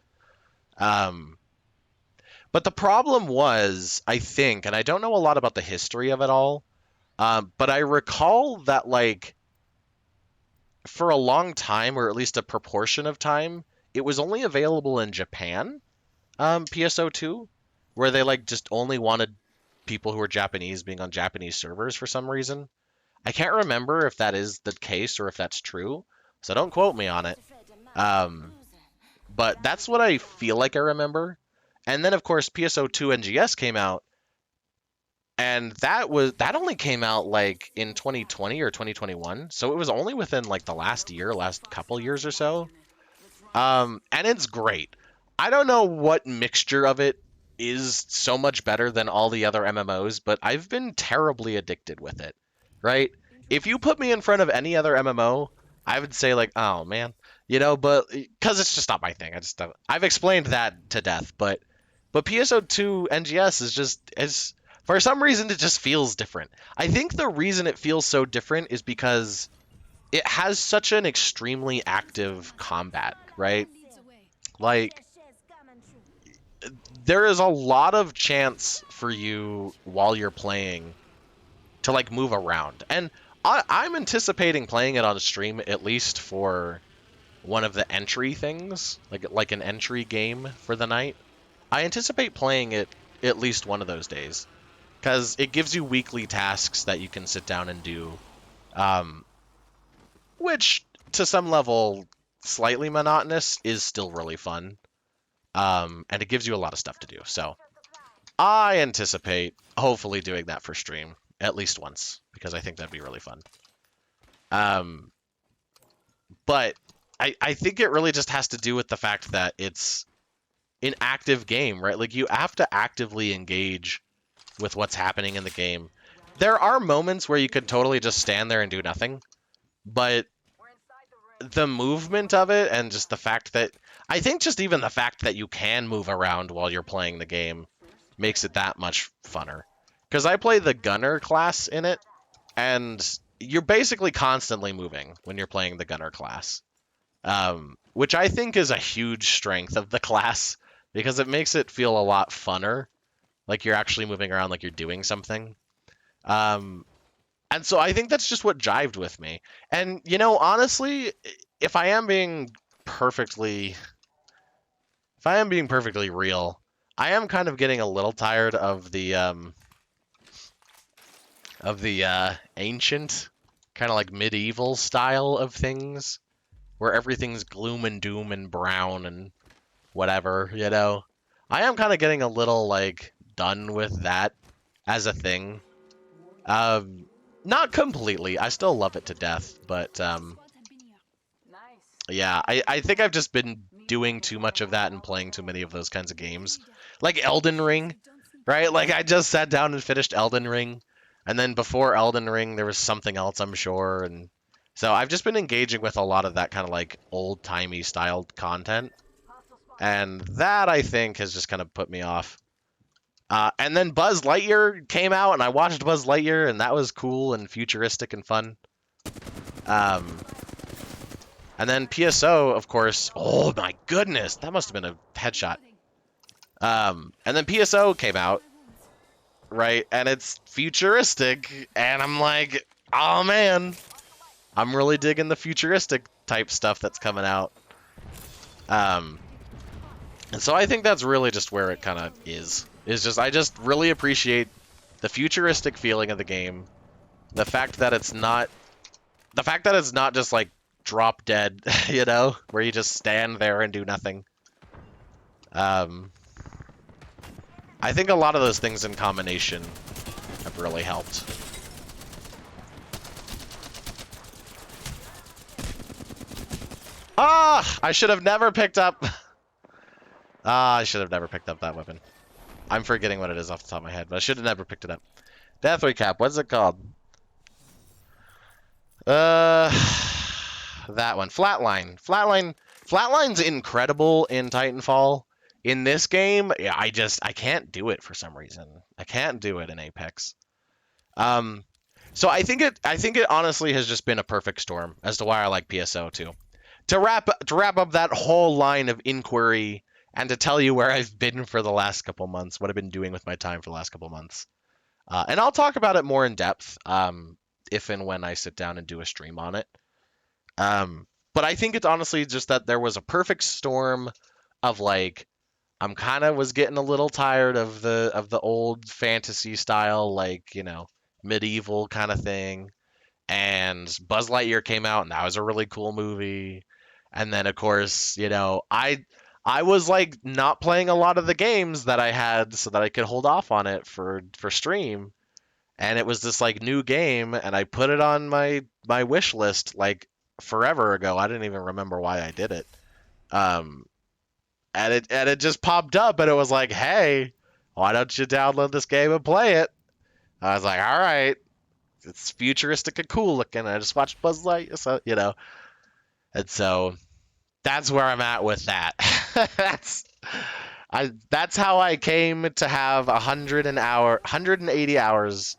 But the problem was, I think, and I don't know a lot about the history of it all, but I recall that like for a long time, or at least a proportion of time, it was only available in Japan, PSO2, where they like just only wanted people who were Japanese being on Japanese servers for some reason. I can't remember if that is the case or if that's true, so don't quote me on it. But that's what I feel like I remember. And then of course PSO2 NGS came out, and that only came out like in 2020 or 2021, so it was only within like the last couple years or so. And it's great. I don't know what mixture of it is so much better than all the other MMOs, but I've been terribly addicted with it, right? If you put me in front of any other MMO, I would say like, oh man, but because it's just not my thing. I've explained that to death, but PSO2 NGS is for some reason it just feels different. I think the reason it feels so different is because it has such an extremely active combat, right? Like, there is a lot of chance for you while you're playing to like move around, and I'm anticipating playing it on stream at least for one of the entry things, like an entry game for the night. I anticipate playing it at least one of those days because it gives you weekly tasks that you can sit down and do, which to some level slightly monotonous is still really fun. And it gives you a lot of stuff to do. So I anticipate hopefully doing that for stream at least once because I think that'd be really fun. But I think it really just has to do with the fact that it's an active game, right? Like you have to actively engage with what's happening in the game. there are moments where you could totally just stand there and do nothing, but the movement of it and just the fact that I think just even the fact that you can move around while you're playing the game makes it that much funner. Because I play the gunner class in it, and you're basically constantly moving when you're playing the gunner class, which I think is a huge strength of the class because it makes it feel a lot funner, like you're actually moving around like you're doing something. Um, and so I think that's just what jived with me. And, you know, honestly, if I am being perfectly if I am being perfectly real, I am kind of getting a little tired of the ancient kind of like medieval style of things where everything's gloom and doom and brown and whatever, you know. I am kind of getting a little like done with that as a thing. Um, Not completely. I still love it to death, but yeah, I think I've just been doing too much of that and playing too many of those kinds of games. Like Elden Ring, right? Like I just sat down and finished Elden Ring, and then before Elden Ring there was something else, I'm sure, and so I've just been engaging with a lot of that kind of like old-timey styled content, and that I think has just kind of put me off. And then Buzz Lightyear came out, and I watched Buzz Lightyear, and that was cool and futuristic and fun. Um, and then PSO, of course. Oh my goodness, that must have been a headshot. And then PSO came out, right? And it's futuristic, and I'm like, oh man, I'm really digging the futuristic type stuff that's coming out. And so I think that's really just where it kind of is. Is just I just really appreciate the futuristic feeling of the game, the fact that it's not just like drop dead, you know, where you just stand there and do nothing. I think a lot of those things in combination have really helped. Ah, I should have never picked up. I should have never picked up that weapon. I'm forgetting what it is off the top of my head, but I should have never picked it up. Death Recap, what's it called? That one. Flatline's incredible in Titanfall. In this game, yeah, I can't do it for some reason. I can't do it in Apex. So I think it honestly has just been a perfect storm as to why I like PSO too. To wrap up that whole line of inquiry and to tell you where I've been for the last couple months, what I've been doing with my time for the last couple months. And I'll talk about it more in depth if and when I sit down and do a stream on it. But I think it's honestly just that there was a perfect storm of like, I'm kind of was getting a little tired of the old fantasy style, like, you know, medieval kind of thing. And Buzz Lightyear came out, and that was a really cool movie. And then, of course, you know, I was like not playing a lot of the games that I had so that I could hold off on it for stream. And it was this like new game, and I put it on my wish list like forever ago. I didn't even remember why I did it. And it just popped up, and it was like, hey, why don't you download this game and play it? I was like, all right, it's futuristic and cool looking. I just watched Buzz Lightyear, so you know, and so that's where I'm at with that. That's how I came to have 180 hours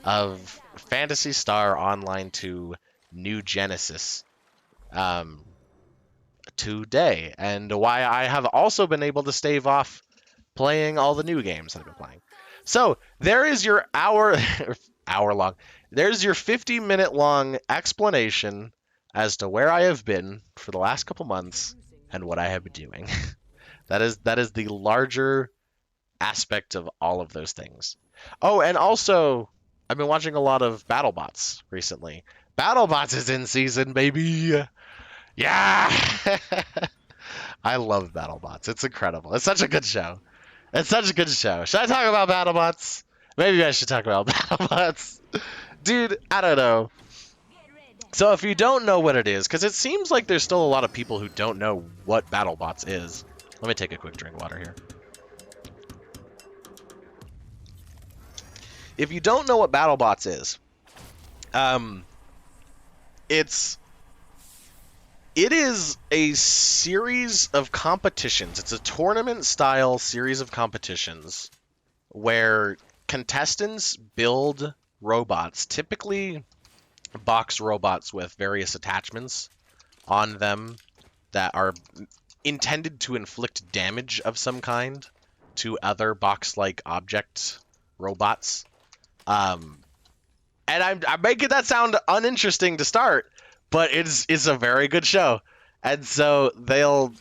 of Phantasy Star Online 2 New Genesis today, and why I have also been able to stave off playing all the new games that I've been playing. So there is your hour long. There's your 50-minute long explanation as to where I have been for the last couple months and what I have been doing. That is the larger aspect of all of those things. Oh, and also I've been watching a lot of BattleBots recently. BattleBots is in season, baby. Yeah. I love BattleBots. It's incredible. It's such a good show. It's such a good show. Should I talk about BattleBots? Maybe I should talk about BattleBots. Dude, I don't know. So if you don't know what it is, because it seems like there's still a lot of people who don't know what BattleBots is. Let me take a quick drink of water here. if you don't know what BattleBots is, it is a series of competitions. It's a tournament-style series of competitions where contestants build robots, typically box robots with various attachments on them that are intended to inflict damage of some kind to other box-like object robots. And I'm making that sound uninteresting to start, but it's a very good show. And so they'll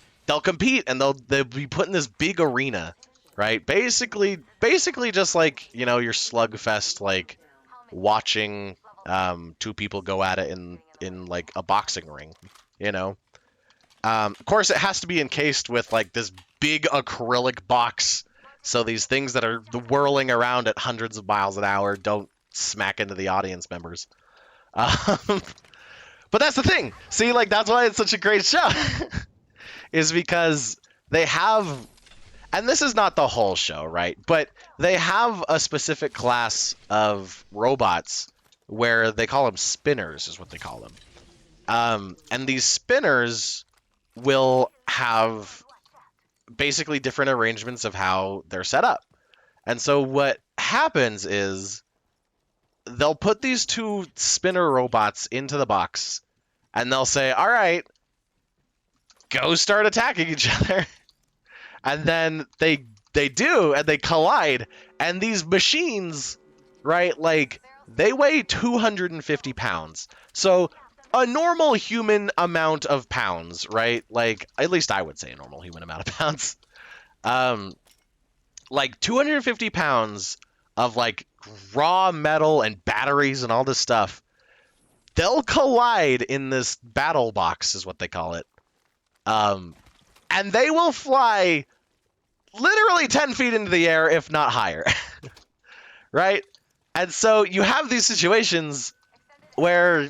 compete and they'll be put in this big arena, right? Basically just like, you know, your slugfest, like watching two people go at it in like a boxing ring, you know. Of course, it has to be encased with like this big acrylic box, so these things that are whirling around at hundreds of miles an hour don't smack into the audience members. Um, but that's the thing. See, like that's why it's such a great show, is because they have, and this is not the whole show, right? But they have a specific class of robots where they call them spinners, is what they call them. And these spinners will have basically different arrangements of how they're set up. And so what happens is they'll put these two spinner robots into the box and they'll say, all right, go start attacking each other. And then they do, and they collide. And these machines, right, like they weigh 250 pounds. So a normal human amount of pounds, right? Like, at least I would say a normal human amount of pounds. Like 250 pounds of like raw metal and batteries and all this stuff. They'll collide in this battle box, is what they call it. And they will fly literally 10 feet into the air, if not higher. Right? And so you have these situations where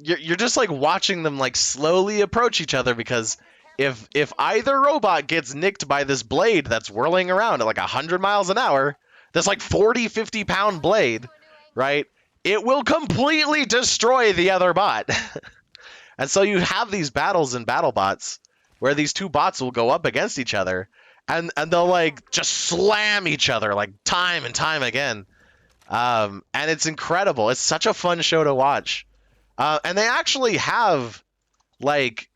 you're just like watching them like slowly approach each other, because if either robot gets nicked by this blade that's whirling around at like 100 miles an hour, this like 50 pound blade, right? It will completely destroy the other bot. And so you have these battles in BattleBots where these two bots will go up against each other and they'll like just slam each other like time and time again. And it's incredible. It's such a fun show to watch. And they actually have, like,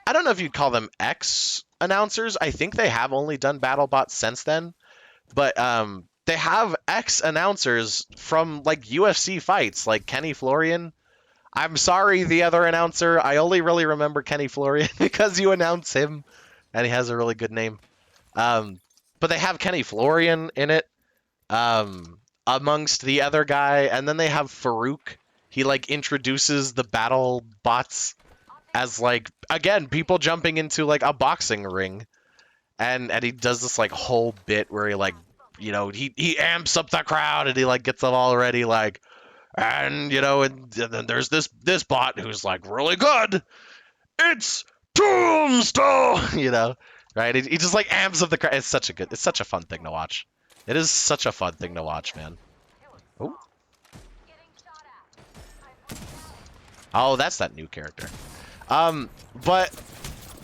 I don't know if you'd call them ex-announcers. I think they have only done BattleBots since then. But they have ex-announcers from, like, UFC fights, like Kenny Florian. I'm sorry, the other announcer. I only really remember Kenny Florian because you announce him, and he has a really good name. But they have Kenny Florian in it, amongst the other guy. And then they have Farouk. He, like, introduces the battle bots as, like, again, people jumping into, like, a boxing ring. And he does this, like, whole bit where he, like, you know, he amps up the crowd and he, like, gets them all ready, like, and, you know, and then there's this bot who's, like, really good. It's Tombstone, you know, right? He just, like, amps up the crowd. It's such a fun thing to watch. It is such a fun thing to watch, man. Oh. Oh, that's that new character. But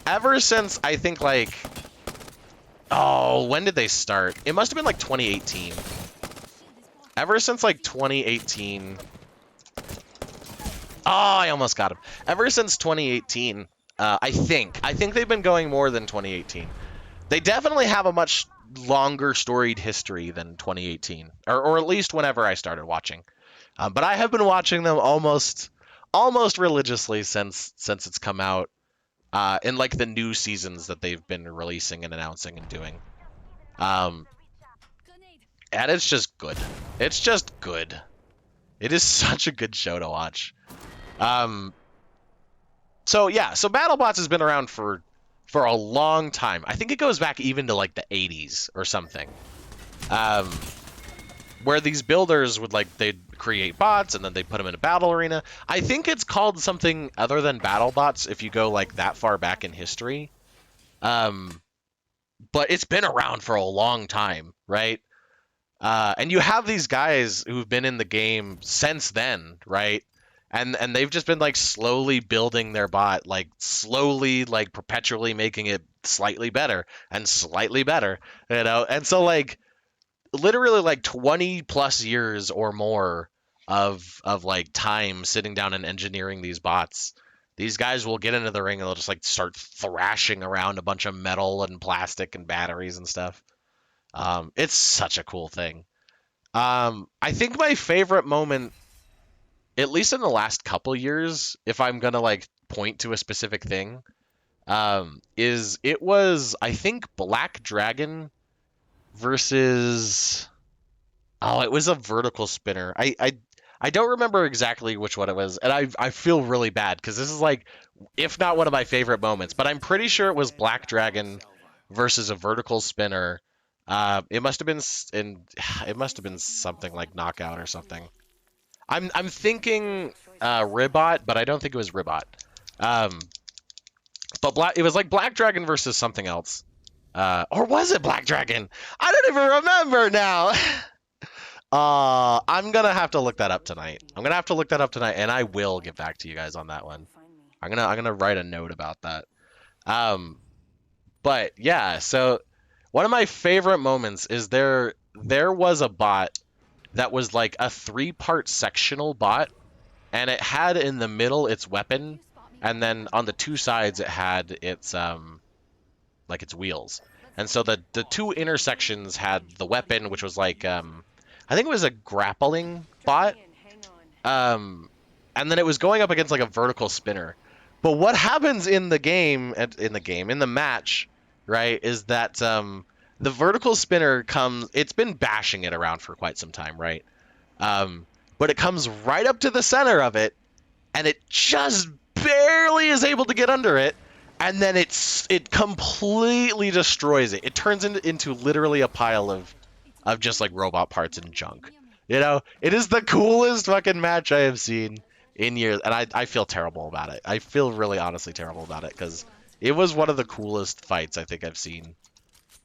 ever since, I think, like, oh, when did they start? It must have been, like, 2018. Ever since, like, 2018. Oh, I almost got him. Ever since 2018, I think they've been going more than 2018. They definitely have a much longer storied history than 2018, or at least whenever I started watching. But I have been watching them almost religiously since it's come out, in like the new seasons that they've been releasing and announcing and doing. And it's just good. It's just good. It is such a good show to watch. So yeah, so BattleBots has been around for a long time. I think it goes back even to like the 80s or something. Where these builders would, like, they'd create bots and then they'd put them in a battle arena. I think it's called something other than BattleBots if you go, like, that far back in history. But it's been around for a long time, right? And you have these guys who've been in the game since then, right? And they've just been like slowly building their bot, like slowly, like perpetually making it slightly better and slightly better, you know? And so like literally like 20 plus years or more of like time sitting down and engineering these bots. These guys will get into the ring and they'll just like start thrashing around a bunch of metal and plastic and batteries and stuff. It's such a cool thing. I think my favorite moment, at least in the last couple years, if I'm gonna like point to a specific thing, is it was I think Black Dragon versus oh, it was a vertical spinner. I don't remember exactly which one it was, and I feel really bad because this is like, if not one of my favorite moments, but I'm pretty sure it was Black Dragon versus a vertical spinner. It must have been it must have been something like knockout or something. I'm thinking Ribot, but I don't think it was Ribot. Um, but it was like Black Dragon versus something else. Or was it Black Dragon? I don't even remember now. I'm gonna have to look that up tonight. I'm gonna have to look that up tonight, and I will get back to you guys on that one. I'm gonna write a note about that. Um, but yeah, so one of my favorite moments is there was a bot that was like a 3-part sectional bot, and it had in the middle its weapon, and then on the two sides it had its like its wheels. And so the two intersections had the weapon, which was like I think it was a grappling bot. And then it was going up against like a vertical spinner. But what happens in the game, in the match, right, is that the vertical spinner comes. It's been bashing it around for quite some time, right? But it comes right up to the center of it, and it just barely is able to get under it, and then it completely destroys it. It turns into literally a pile of just like robot parts and junk. You know, it is the coolest fucking match I have seen in years, and I feel terrible about it. I feel really honestly terrible about it because it was one of the coolest fights I think I've seen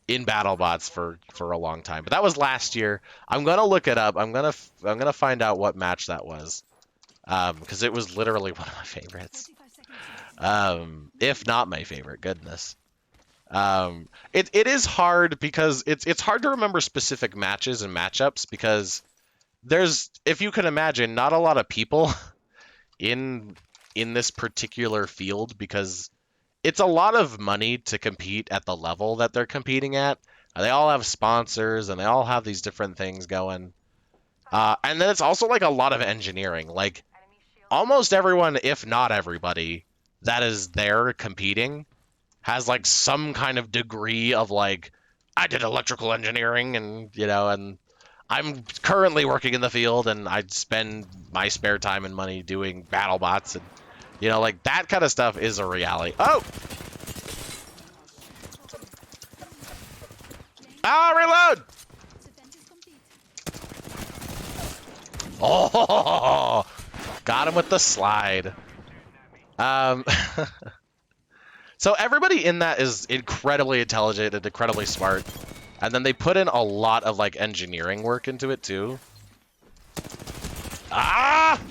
in BattleBots for a long time. But that was last year. I'm gonna look it up. I'm gonna find out what match that was, because it was literally one of my favorites, if not my favorite. Goodness. It is hard because it's hard to remember specific matches and matchups because there's, if you can imagine, not a lot of people in this particular field because it's a lot of money to compete at the level that they're competing at. They all have sponsors and they all have these different things going. And then it's also like a lot of engineering. Like almost everyone, if not everybody, that is there competing has like some kind of degree of like, I did electrical engineering and, you know, and I'm currently working in the field and I spend my spare time and money doing battle bots and, you know, like that kind of stuff is a reality. Oh! Ah, reload! Oh! Got him with the slide. So everybody in that is incredibly intelligent and incredibly smart. And then they put in a lot of like engineering work into it too. Ah!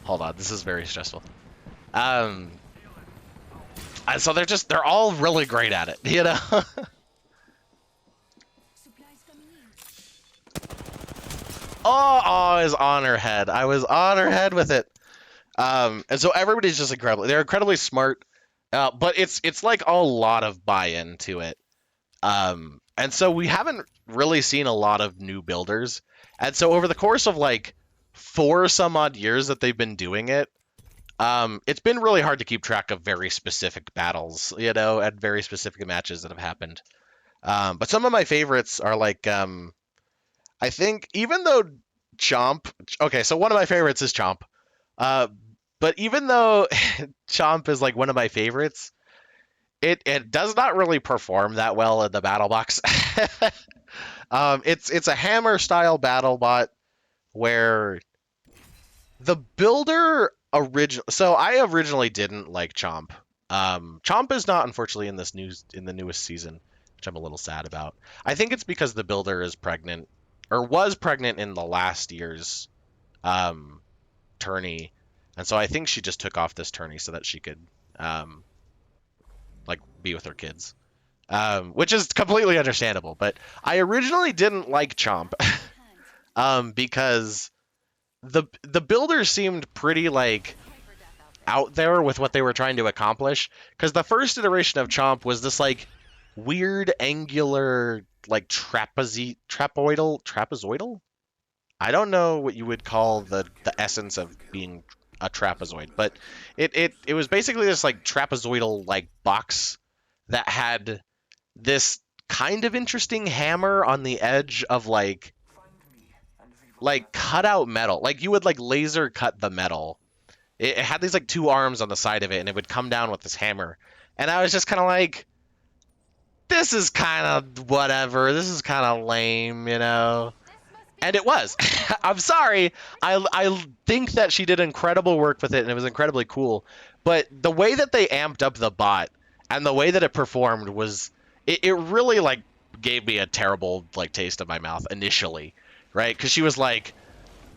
Hold on, this is very stressful. And so they're all really great at it, you know? Oh, I was on her head. I was on her head with it. And so everybody's just incredible. They're incredibly smart, but it's like a lot of buy-in to it. And so we haven't really seen a lot of new builders. And so over the course of like 4 some odd years that they've been doing it, it's been really hard to keep track of very specific battles, you know, and very specific matches that have happened. But some of my favorites are like, I think even though Chomp, okay, so one of my favorites is Chomp. But even though Chomp is like one of my favorites, it does not really perform that well in the battle box. It's a hammer style battle bot where the builder so I originally didn't like Chomp. Chomp is not unfortunately in the newest season. which I'm a little sad about. I think it's because the builder is pregnant, or was pregnant in the last year's tourney, and so I think she just took off this tourney so that she could like be with her kids, which is completely understandable. But I originally didn't like Chomp because the builder seemed pretty like out there with what they were trying to accomplish, because the first iteration of Chomp was this like weird angular like trapezoidal. I don't know what you would call the essence of being a trapezoid, but it was basically this like trapezoidal like box that had this kind of interesting hammer on the edge of like cut out metal. Like you would like laser cut the metal. It had these like two arms on the side of it, and it would come down with this hammer. And I was just kind of like, this is kind of whatever. This is kind of lame, you know? And it was. I'm sorry. I think that she did incredible work with it, and it was incredibly cool. But the way that they amped up the bot and the way that it performed was, it really like gave me a terrible like taste in my mouth initially, right? Because she was like,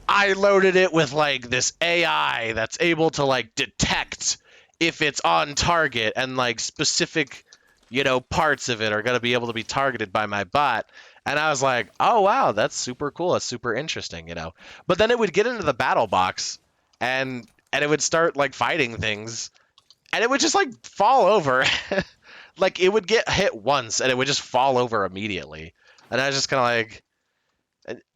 I loaded it with like this AI that's able to like detect if it's on target, and like specific, you know, parts of it are going to be able to be targeted by my bot. And I was like, oh wow, that's super cool. That's super interesting, you know. But then it would get into the battle box, and it would start like fighting things, and it would just like fall over. Like it would get hit once and it would just fall over immediately. And I was just kind of like,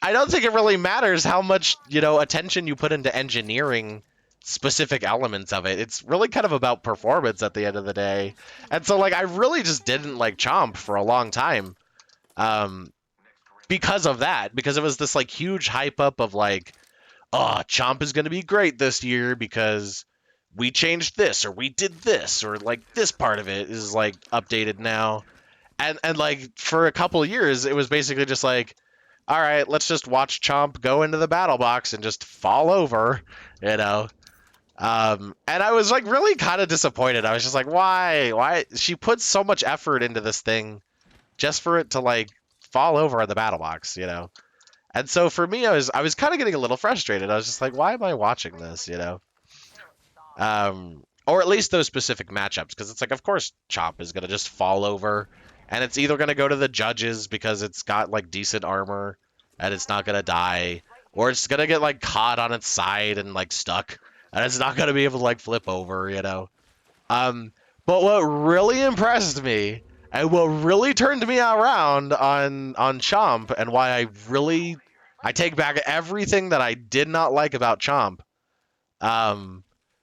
I don't think it really matters how much, you know, attention you put into engineering specific elements of it. It's really kind of about performance at the end of the day. And so like I really just didn't like Chomp for a long time. Because of that, because it was this like huge hype up of like, oh, Chomp is going to be great this year because we changed this, or we did this, or like this part of it is like updated now. And like for a couple of years it was basically just like, all right, let's just watch Chomp go into the battle box and just fall over, you know. And I was like really kind of disappointed. I was just like, why she put so much effort into this thing just for it to like fall over in the battle box, you know. And so for me, I was kind of getting a little frustrated. I was just like, why am I watching this, you know? Or at least those specific matchups, because it's like, of course, Chomp is gonna just fall over, and it's either gonna go to the judges because it's got like decent armor and it's not gonna die, or it's gonna get like caught on its side and like stuck, and it's not gonna be able to like flip over, you know. But what really impressed me and what really turned me around on Chomp, and why I take back everything that I did not like about Chomp.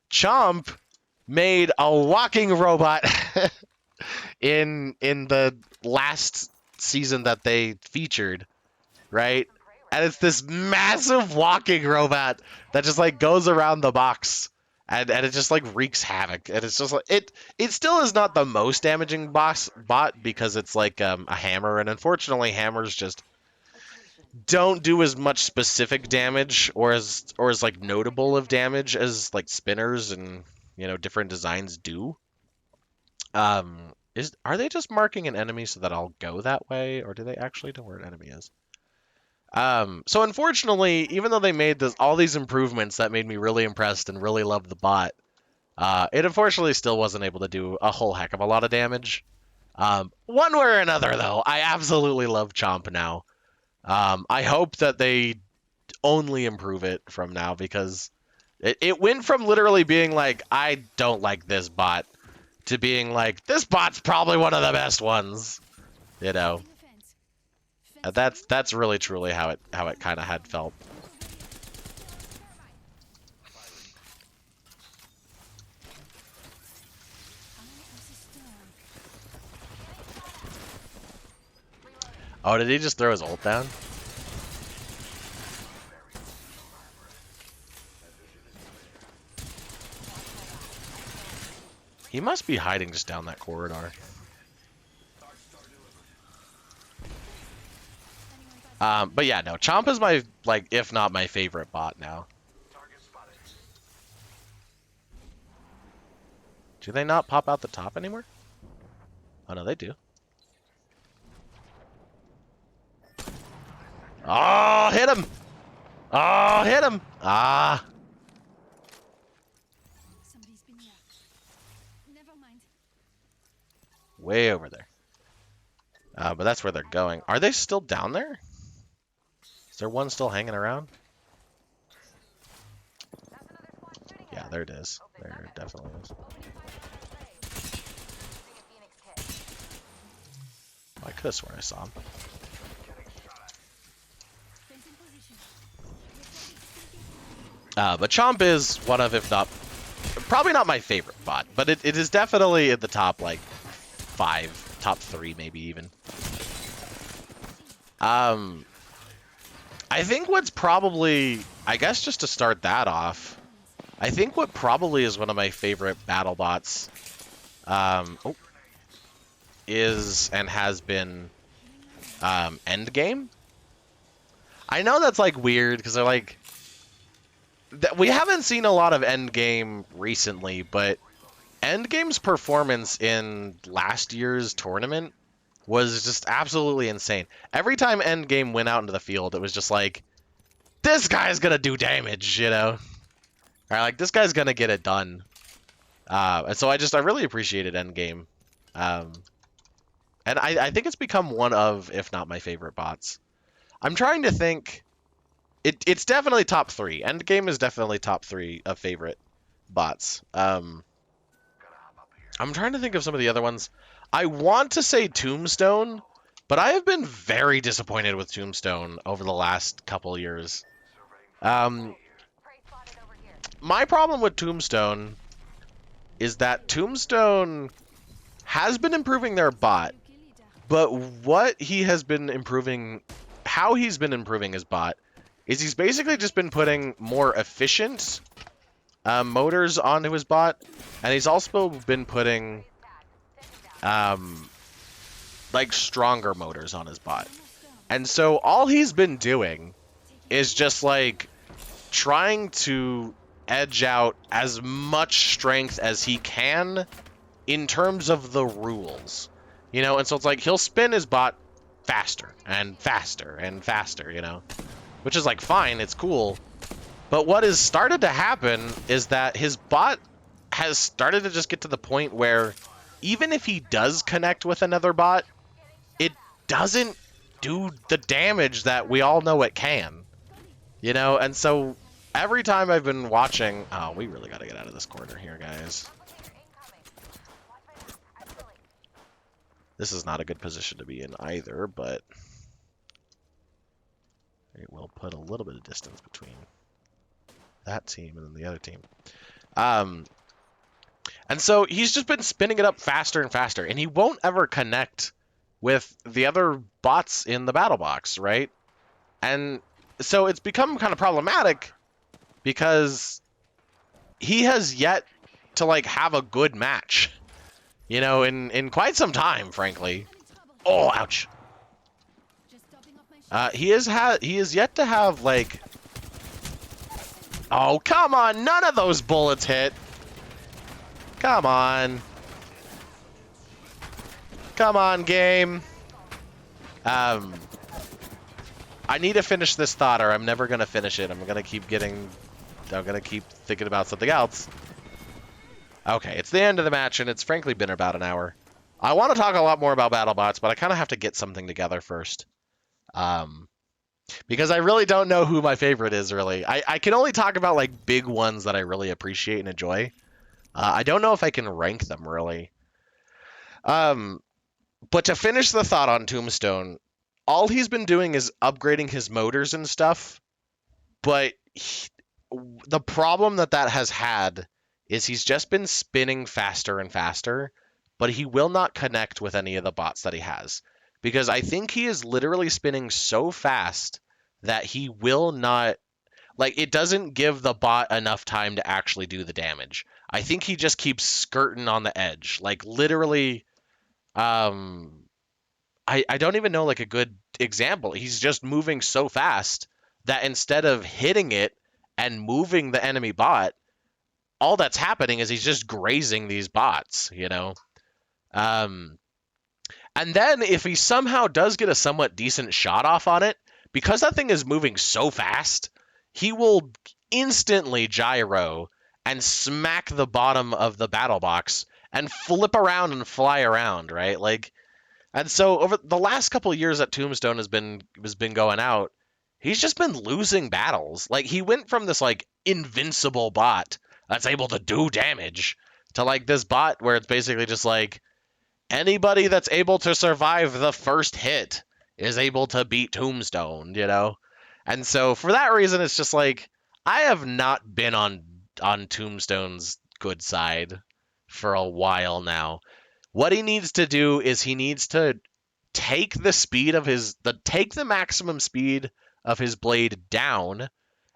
Chomp made a walking robot in the last season that they featured, right? And it's this massive walking robot that just like goes around the box, and it just like wreaks havoc. And it's just like it still is not the most damaging bot because it's like a hammer, and unfortunately hammers just don't do as much specific damage or as like notable of damage as like spinners and, you know, different designs do. Are they just marking an enemy so that I'll go that way, or do they actually know where an enemy is? So unfortunately, even though they made all these improvements that made me really impressed and really loved the bot, it unfortunately still wasn't able to do a whole heck of a lot of damage. One way or another, though, I absolutely love Chomp now. I hope that they only improve it from now, because it went from literally being like, I don't like this bot, to being like, this bot's probably one of the best ones, you know. That's really truly how it kind of had felt. Oh, did he just throw his ult down? He must be hiding just down that corridor. But yeah, no, Chomp is my, like, if not my favorite bot now. Do they not pop out the top anymore? Oh no, they do. Oh, hit him! Oh, hit him! Ah. Somebody's been here. Never mind. Way over there. But that's where they're going. Are they still down there? Is there one still hanging around? Yeah, there it is. There definitely is. I could have sworn I saw him. Fencing position. But Chomp is one of, if not, probably not my favorite bot, but it is definitely in the top, like, 5, top 3 maybe even. I think what's probably, I guess just to start that off, I think what probably is one of my favorite battle bots, is and has been Endgame. I know that's like weird because they're like, we haven't seen a lot of Endgame recently, but Endgame's performance in last year's tournament was just absolutely insane. Every time Endgame went out into the field, it was just like, this guy's gonna do damage, you know? Or like, this guy's gonna get it done. And so I really appreciated Endgame. And I think it's become one of, if not my favorite bots. I'm trying to think. It's definitely top 3. Endgame is definitely top 3 of favorite bots. I'm trying to think of some of the other ones. I want to say Tombstone, but I have been very disappointed with Tombstone over the last couple years. My problem with Tombstone is that Tombstone has been improving their bot, but what he has been improving, how he's been improving his bot, is he's basically just been putting more efficient motors onto his bot, and he's also been putting like stronger motors on his bot. And so all he's been doing is just like trying to edge out as much strength as he can in terms of the rules. You know, and so it's like he'll spin his bot faster and faster and faster, you know, which is like fine, it's cool. But what has started to happen is that his bot has started to just get to the point where even if he does connect with another bot, it doesn't do the damage that we all know it can. You know, and so every time I've been watching... Oh, we really got to get out of this corner here, guys. This is not a good position to be in either, but it will put a little bit of distance between that team and then the other team. And so he's just been spinning it up faster and faster, and he won't ever connect with the other bots in the battle box, right? And so it's become kind of problematic because he has yet to like have a good match, you know, in quite some time, frankly. Oh, ouch. He is yet to have like, oh, come on, none of those bullets hit. Come on. Come on, game. I need to finish this thought or I'm never going to finish it. I'm going to keep thinking about something else. Okay, it's the end of the match and it's frankly been about an hour. I want to talk a lot more about BattleBots, but I kind of have to get something together first. Because I really don't know who my favorite is, really. I can only talk about like big ones that I really appreciate and enjoy. I don't know if I can rank them, really. But to finish the thought on Tombstone, all he's been doing is upgrading his motors and stuff. But the problem that has had is he's just been spinning faster and faster, but he will not connect with any of the bots that he has. Because I think he is literally spinning so fast that he will not... Like, it doesn't give the bot enough time to actually do the damage. I think he just keeps skirting on the edge. Like, literally... I don't even know, like, a good example. He's just moving so fast that instead of hitting it and moving the enemy bot, all that's happening is he's just grazing these bots, you know? And then if he somehow does get a somewhat decent shot off on it, because that thing is moving so fast, he will instantly gyro and smack the bottom of the battle box and flip around and fly around, right? Like, and so over the last couple of years that Tombstone has been going out, he's just been losing battles. Like he went from this like invincible bot that's able to do damage to like this bot where it's basically just like anybody that's able to survive the first hit is able to beat Tombstone, you know? And so for that reason it's just like I have not been on Tombstone's good side for a while now. What he needs to do is he needs to take the speed of take the maximum speed of his blade down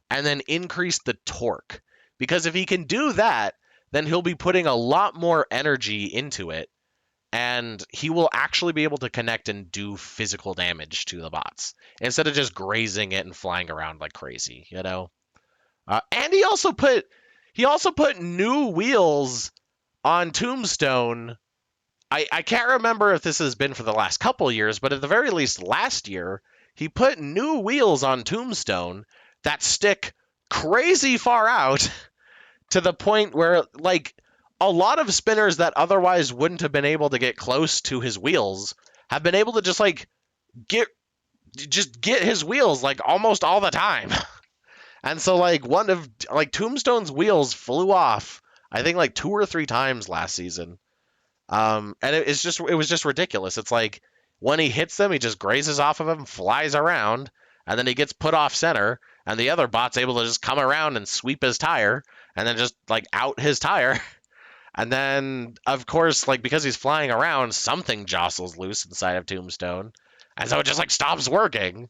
and then increase the torque. Because if he can do that, then he'll be putting a lot more energy into it and he will actually be able to connect and do physical damage to the bots instead of just grazing it and flying around like crazy, you know? And he also put new wheels on Tombstone. I can't remember if this has been for the last couple years, but at the very least last year, he put new wheels on Tombstone that stick crazy far out to the point where, like, a lot of spinners that otherwise wouldn't have been able to get close to his wheels have been able to just, like, get his wheels, like, almost all the time. And so, like, one of, like, Tombstone's wheels flew off, I think, like, 2 or 3 times last season. And it was just ridiculous. It's like when he hits them, he just grazes off of them, flies around, and then he gets put off center, and the other bot's able to just come around and sweep his tire, and then just like out his tire. And then, of course, like because he's flying around, something jostles loose inside of Tombstone, and so it just like stops working.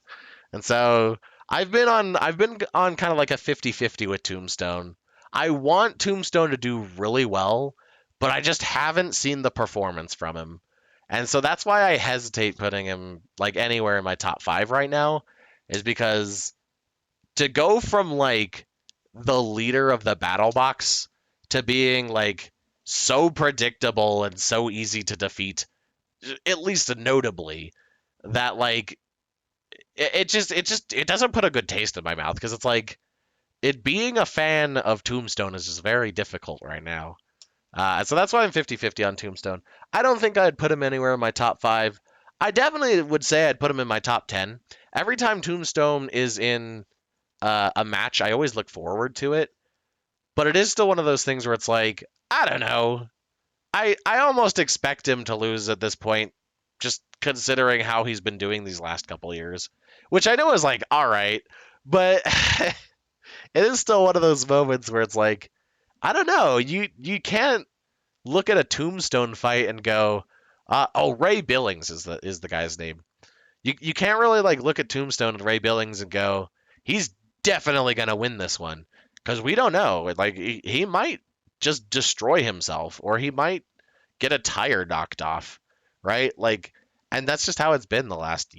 And so I've been on kind of like a 50-50 with Tombstone. I want Tombstone to do really well, but I just haven't seen the performance from him. And so that's why I hesitate putting him like anywhere in my top 5 right now, is because to go from like the leader of the battle box to being like so predictable and so easy to defeat, at least notably, that like it doesn't put a good taste in my mouth because it's like it being a fan of Tombstone is just very difficult right now. So that's why I'm 50-50 on Tombstone. I don't think I'd put him anywhere in my top 5. I definitely would say I'd put him in my top 10. Every time Tombstone is in a match, I always look forward to it. But it is still one of those things where it's like, I don't know. I almost expect him to lose at this point, just considering how he's been doing these last couple years. Which I know is like, all right. But it is still one of those moments where it's like, I don't know. You can't look at a Tombstone fight and go, Ray Billings is the guy's name. You can't really like look at Tombstone and Ray Billings and go, he's definitely gonna win this one because we don't know. Like he might just destroy himself or he might get a tire knocked off, right? Like, and that's just how it's been the last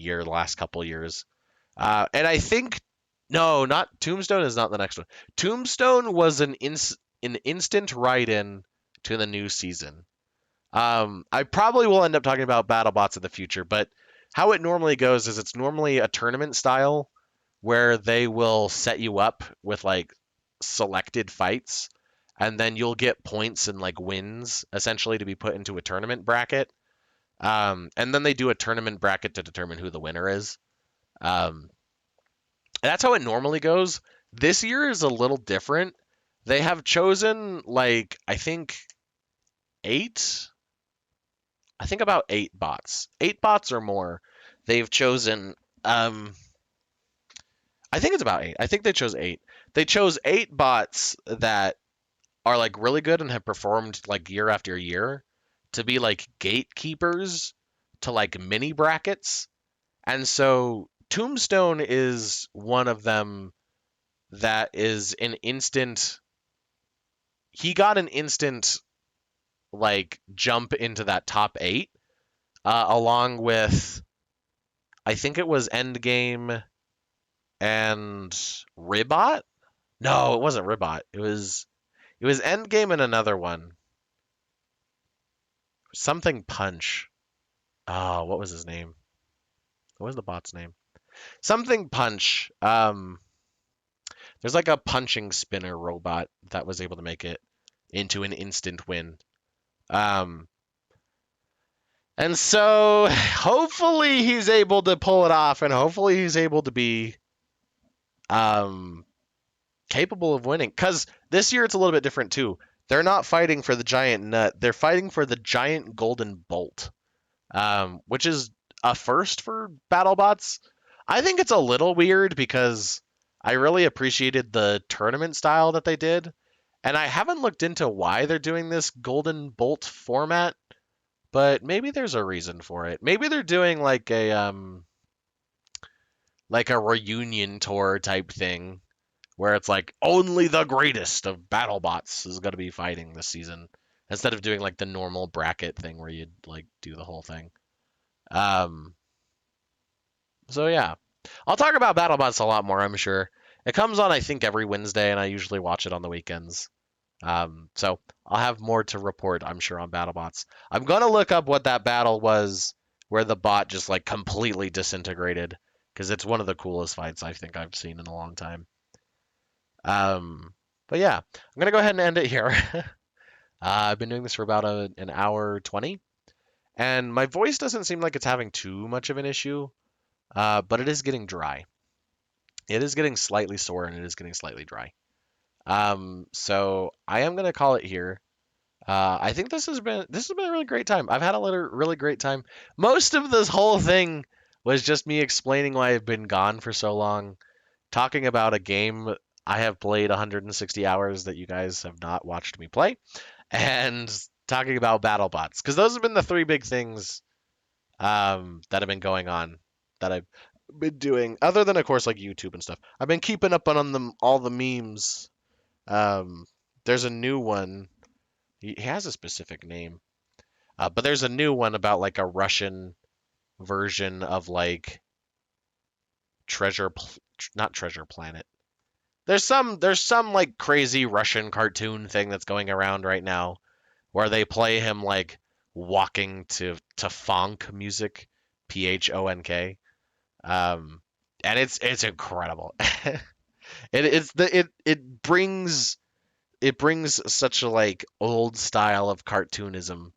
couple years. And I think no, not Tombstone is not the next one. Tombstone was an instant write-in to the new season. I probably will end up talking about BattleBots in the future, but how it normally goes is it's normally a tournament style where they will set you up with like selected fights, and then you'll get points and like wins essentially to be put into a tournament bracket. And then they do a tournament bracket to determine who the winner is. That's how it normally goes. This year is a little different. They have chosen like I think about 8 bots. 8 bots or more. They've chosen I think it's about 8. I think they chose 8. They chose 8 bots that are like really good and have performed like year after year to be like gatekeepers to like mini brackets. And so Tombstone is one of them that is an instant. He got an instant like jump into that top 8, along with I think it was Endgame and Ribot. No, it wasn't Ribot. It was Endgame and another one. Something Punch. Oh, what was his name? What was the bot's name? something punch. There's like a punching spinner robot that was able to make it into an instant win. Um, and so hopefully he's able to pull it off, and hopefully he's able to be um, capable of winning. Because this year it's a little bit different too. They're not fighting for the giant nut; they're fighting for the giant golden bolt, which is a first for BattleBots. I think it's a little weird because I really appreciated the tournament style that they did, and I haven't looked into why they're doing this golden bolt format, but maybe there's a reason for it. Maybe they're doing like a reunion tour type thing where it's like only the greatest of BattleBots is going to be fighting this season instead of doing like the normal bracket thing where you'd like do the whole thing. Um, so yeah, I'll talk about BattleBots a lot more, I'm sure. It comes on, I think, every Wednesday, and I usually watch it on the weekends. So I'll have more to report, I'm sure, on BattleBots. I'm gonna look up what that battle was where the bot just like completely disintegrated, because it's one of the coolest fights I think I've seen in a long time. But yeah, I'm gonna go ahead and end it here. I've been doing this for about an hour 20, and my voice doesn't seem like it's having too much of an issue, but it is getting dry. It is getting slightly sore and it is getting slightly dry. So I am gonna call it here. I think this has been a really great time. I've had a really great time. Most of this whole thing was just me explaining why I've been gone for so long, talking about a game I have played 160 hours that you guys have not watched me play, and talking about BattleBots because those have been the three big things that have been going on that I've been doing. Other than of course like YouTube and stuff, I've been keeping up on all the memes. Um, there's a new one. He has a specific name, but there's a new one about like a Russian version of like not Treasure Planet. There's some like crazy Russian cartoon thing that's going around right now where they play him like walking to funk music, Phonk. Um, and it's incredible. It brings such a like old style of cartoonism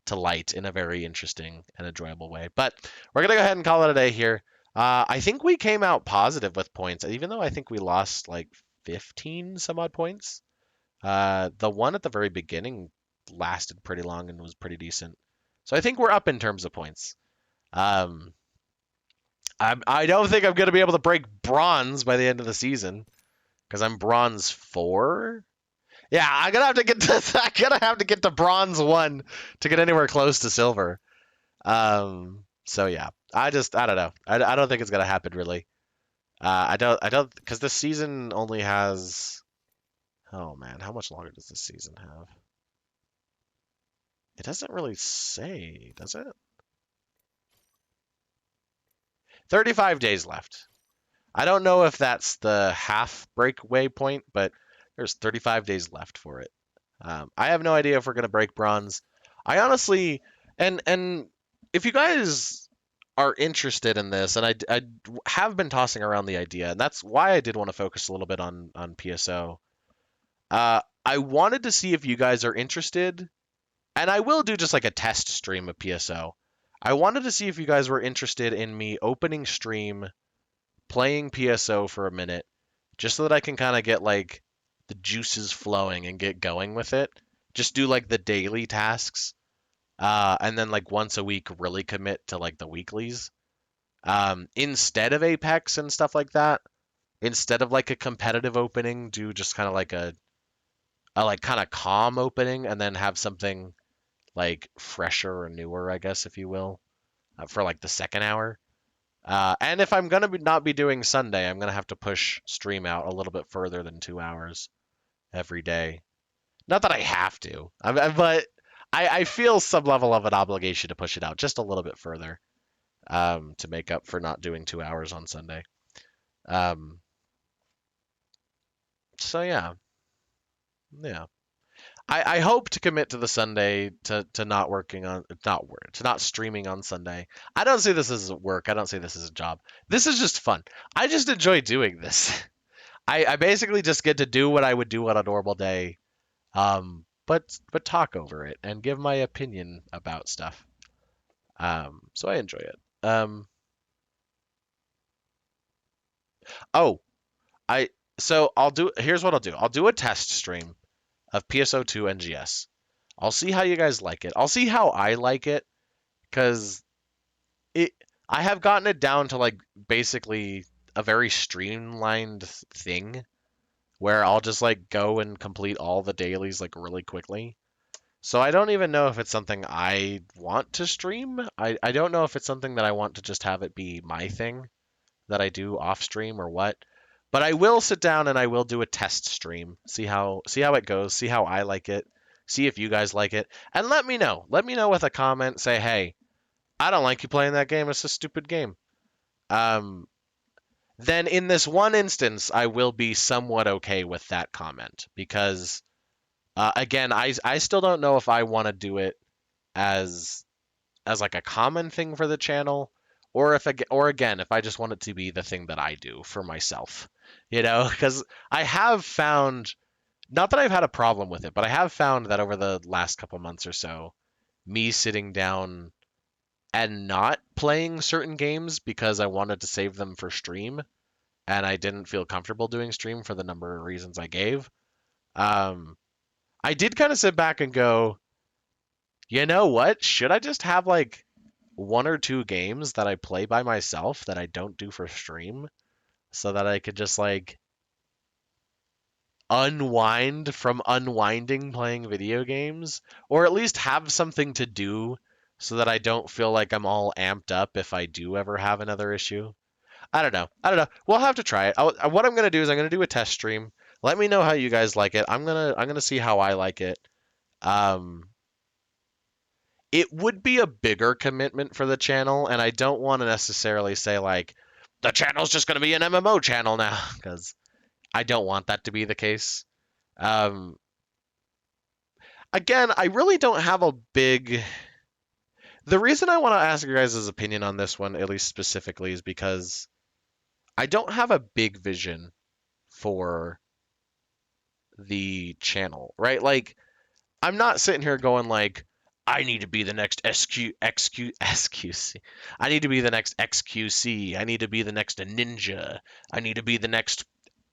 to light in a very interesting and enjoyable way. But we're gonna go ahead and call it a day here. I think we came out positive with points, even though I think we lost like 15 some odd points. The one at the very beginning lasted pretty long and was pretty decent. So I think we're up in terms of points. Um, I don't think I'm gonna be able to break bronze by the end of the season because I'm bronze 4. Yeah, I'm gonna have to get to I'm gonna have to get to bronze 1 to get anywhere close to silver. So yeah, I don't know. I don't think it's gonna happen really. I don't because this season only has. Oh man, how much longer does this season have? It doesn't really say, does it? 35 days left. I don't know if that's the half breakaway point, but there's 35 days left for it. I have no idea if we're gonna break bronze. I honestly, and if you guys are interested in this, and I have been tossing around the idea, and that's why I did want to focus a little bit on PSO. I wanted to see if you guys are interested, and I will do just like a test stream of PSO. I wanted to see if you guys were interested in me opening stream, playing PSO for a minute, just so that I can kind of get like the juices flowing and get going with it. Just do like the daily tasks, and then like once a week really commit to like the weeklies. Instead of Apex and stuff like that, instead of like a competitive opening, do just kind of like a like kind of calm opening, and then have something like fresher or newer, I guess, if you will, for like the second hour. And if I'm gonna not be doing Sunday, I'm gonna have to push stream out a little bit further than 2 hours every day. Not that I have to, but I feel some level of an obligation to push it out just a little bit further, to make up for not doing 2 hours on Sunday. Um, so yeah, yeah. I hope to commit to the Sunday to not working on not work to not streaming on Sunday. I don't see this as work. I don't see this as a job. This is just fun. I just enjoy doing this. I basically just get to do what I would do on a normal day, but talk over it and give my opinion about stuff. So I enjoy it. Oh, I so I'll do. Here's what I'll do. I'll do a test stream of PSO2 NGS. I'll see how you guys like it. I'll see how I like it because it. I have gotten it down to like basically a very streamlined thing where I'll just like go and complete all the dailies like really quickly. So I don't even know if it's something I want to stream. I don't know if it's something that I want to just have it be my thing that I do off stream or what. But I will sit down and I will do a test stream. See how it goes, see how I like it, see if you guys like it. And let me know. Let me know with a comment. Say, hey, I don't like you playing that game. It's a stupid game. Um, then in this one instance, I will be somewhat okay with that comment because again, I still don't know if I want to do it as like a common thing for the channel, or or again if I just want it to be the thing that I do for myself, because I have found, not that I've had a problem with it, but I have found that over the last couple months or so, me sitting down and not playing certain games because I wanted to save them for stream and I didn't feel comfortable doing stream for the number of reasons I gave. Um, I did kind of sit back and go, you know what? Should I just have like one or two games that I play by myself that I don't do for stream so that I could just like unwind from unwinding playing video games, or at least have something to do so that I don't feel like I'm all amped up if I do ever have another issue. I don't know. I don't know. We'll have to try it. What I'm gonna do is I'm gonna do a test stream. Let me know how you guys like it. I'm gonna see how I like it. Um, it would be a bigger commitment for the channel, and I don't want to necessarily say like the channel's just going to be an MMO channel now, because I don't want that to be the case. Um, Again, I really don't have a big. The reason I want to ask your guys' opinion on this one, at least specifically, is because I don't have a big vision for the channel, right? Like, I'm not sitting here going like, I need to be the next SQC. I need to be the next XQC. I need to be the next Ninja. I need to be the next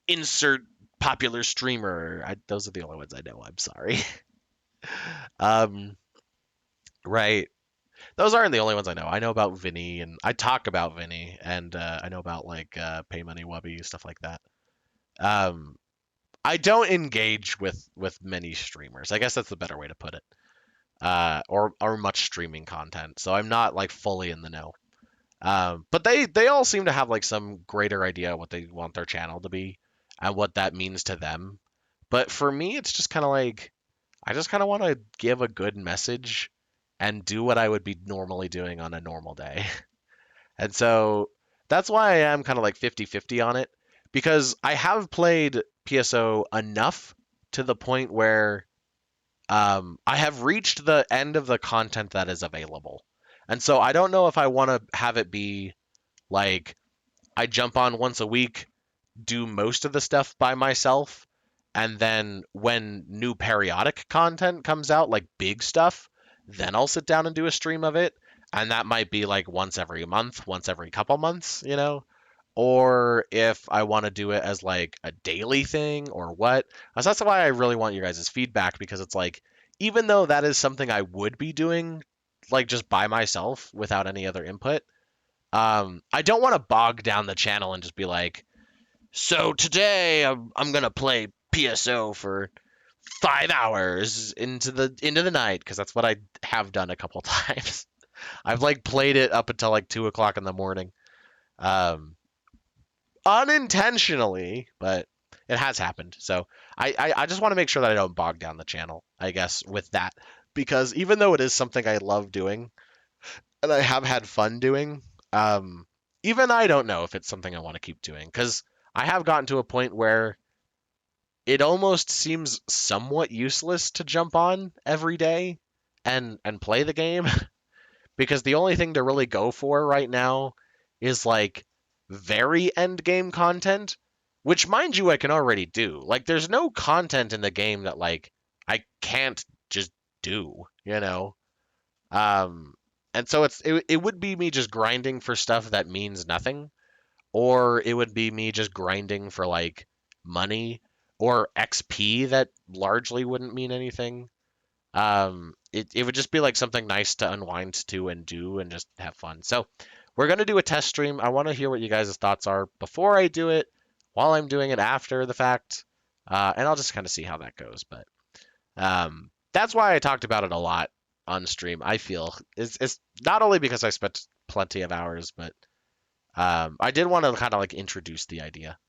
insert popular streamer. Those are the only ones I know. I'm sorry. um, right. Those aren't the only ones I know. I know about Vinny, and I talk about Vinny, and I know about like Pay Money Wubby, stuff like that. Um, I don't engage with many streamers. I guess that's the better way to put it. Or much streaming content. So I'm not like fully in the know. But they all seem to have like some greater idea what they want their channel to be and what that means to them. But for me, it's just kind of like I just kind of want to give a good message and do what I would be normally doing on a normal day. And so that's why I am kind of like 50-50 on it, because I have played PSO enough to the point where I have reached the end of the content that is available. And so I don't know if I want to have it be like I jump on once a week, do most of the stuff by myself, and then when new periodic content comes out, like big stuff, then I'll sit down and do a stream of it. And that might be like once every month, once every couple months. Or if I want to do it as like a daily thing or what. So that's why I really want your guys' feedback, because it's like, even though that is something I would be doing like just by myself without any other input, I don't want to bog down the channel and just be like, so today I'm gonna play PSO for 5 hours into the night, because that's what I have done a couple times. I've like played it up until like 2 o'clock in the morning. Um, Unintentionally, but it has happened. So I just want to make sure that I don't bog down the channel, I guess, with that. Because even though it is something I love doing and I have had fun doing, even I don't know if it's something I want to keep doing. Because I have gotten to a point where it almost seems somewhat useless to jump on every day and play the game because the only thing to really go for right now is like very end game content, which mind you I can already do. Like there's no content in the game that like I can't just do, you know. Um and so it would be me just grinding for stuff that means nothing, or it would be me just grinding for like money or XP that largely wouldn't mean anything. It would just be like something nice to unwind to and do and just have fun. So we're gonna do a test stream. I want to hear what you guys' thoughts are before I do it, while I'm doing it after the fact, and I'll just kind of see how that goes. But that's why I talked about it a lot on stream. I feel it's not only because I spent plenty of hours, but I did want to kind of like introduce the idea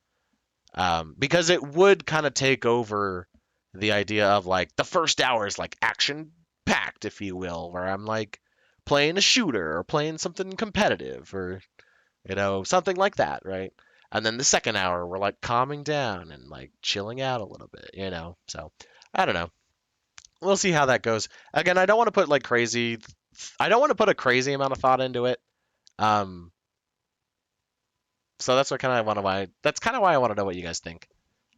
because it would kind of take over the idea of like the first hour is like action packed, if you will, where I'm like playing a shooter or playing something competitive or something like that, right? And then the second hour we're like calming down and like chilling out a little bit. So I don't know. We'll see how that goes. Again, I don't want to put like crazy. I don't want to put a crazy amount of thought into it. Um, so that's what kind of why. That's kind of why I want to know what you guys think.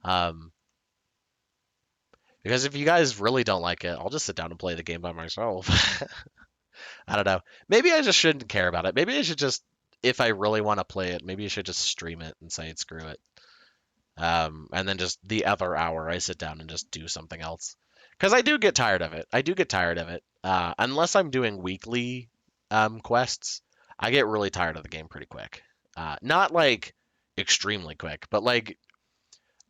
Um, because if you guys really don't like it, I'll just sit down and play the game by myself. I don't know. Maybe I just shouldn't care about it. Maybe I should just, if I really want to play it, maybe I should just stream it and say screw it. And then just the other hour I sit down and just do something else. Because I do get tired of it. I do get tired of it. Unless I'm doing weekly quests, I get really tired of the game pretty quick. Not like extremely quick, but like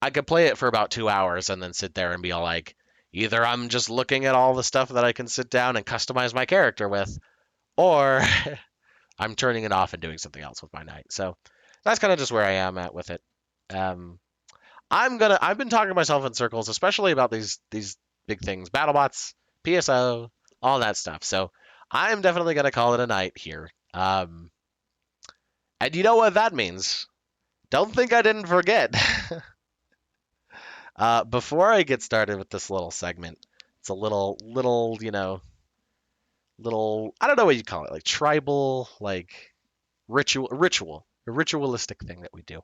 I could play it for about 2 hours and then sit there and be all like, either I'm just looking at all the stuff that I can sit down and customize my character with, or I'm turning it off and doing something else with my night. So that's kind of just where I am at with it. Um, I've been talking to myself in circles, especially about these big things, BattleBots, PSO, all that stuff. So I'm definitely gonna call it a night here. And you know what that means? Don't think I didn't forget. Before I get started with this little segment, it's a little, little, I don't know what you call it, like tribal, like a ritualistic thing that we do.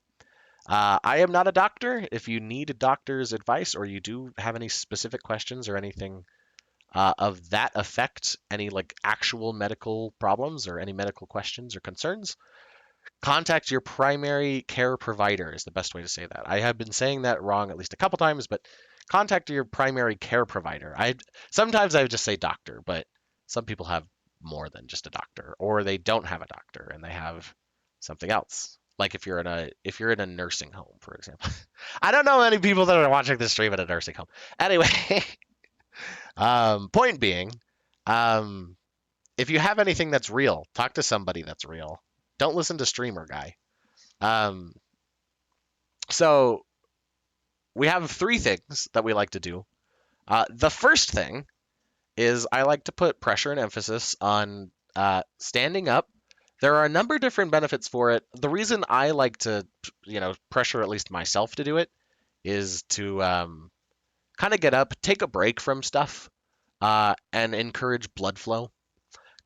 I am not a doctor. If you need a doctor's advice or you do have any specific questions or anything of that effect, any like actual medical problems or any medical questions or concerns, contact your primary care provider is the best way to say that. I have been saying that wrong at least a couple times, but contact your primary care provider. I sometimes I just say doctor, but some people have more than just a doctor, or they don't have a doctor and they have something else. Like if you're in a nursing home, for example. I don't know any people that are watching this stream at a nursing home. Anyway, point being, um, if you have anything that's real, talk to somebody that's real. Don't listen to streamer guy. Um, so we have three things that we like to do. The first thing is I like to put pressure and emphasis on standing up. There are a number of different benefits for it. The reason I like to, pressure at least myself to do it is to kind of get up, take a break from stuff, and encourage blood flow.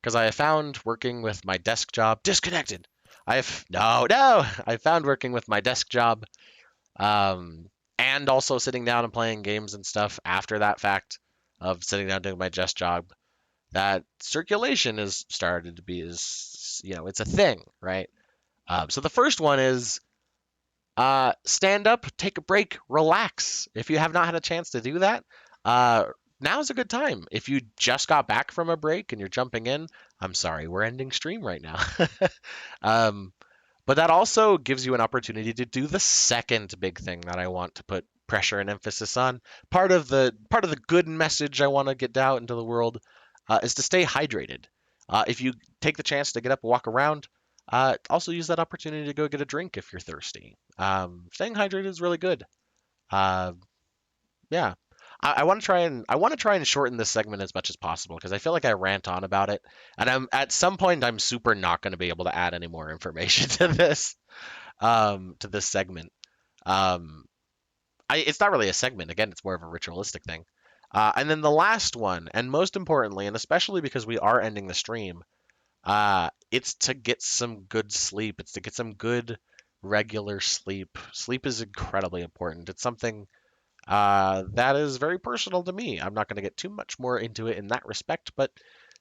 Because I have found working with my desk job disconnected. I found working with my desk job, and also sitting down and playing games and stuff after that fact of sitting down doing my desk job, that circulation is started to be it's a thing, right? So the first one is stand up, take a break, relax. If you have not had a chance to do that, now's a good time. If you just got back from a break and you're jumping in, I'm sorry, we're ending stream right now. But that also gives you an opportunity to do the second big thing that I want to put pressure and emphasis on. Part of the good message I want to get out into the world is to stay hydrated. If you take the chance to get up and walk around, also use that opportunity to go get a drink if you're thirsty. Staying hydrated is really good. Yeah. I want to try and shorten this segment as much as possible because I feel like I rant on about it, and at some point I'm super not going to be able to add any more information to this segment. it's not really a segment. Again, it's more of a ritualistic thing. And then the last one, and most importantly, and especially because we are ending the stream, it's to get some good sleep. It's to get some good regular sleep. Sleep is incredibly important. It's something that is very personal to me. I'm not going to get too much more into it in that respect, but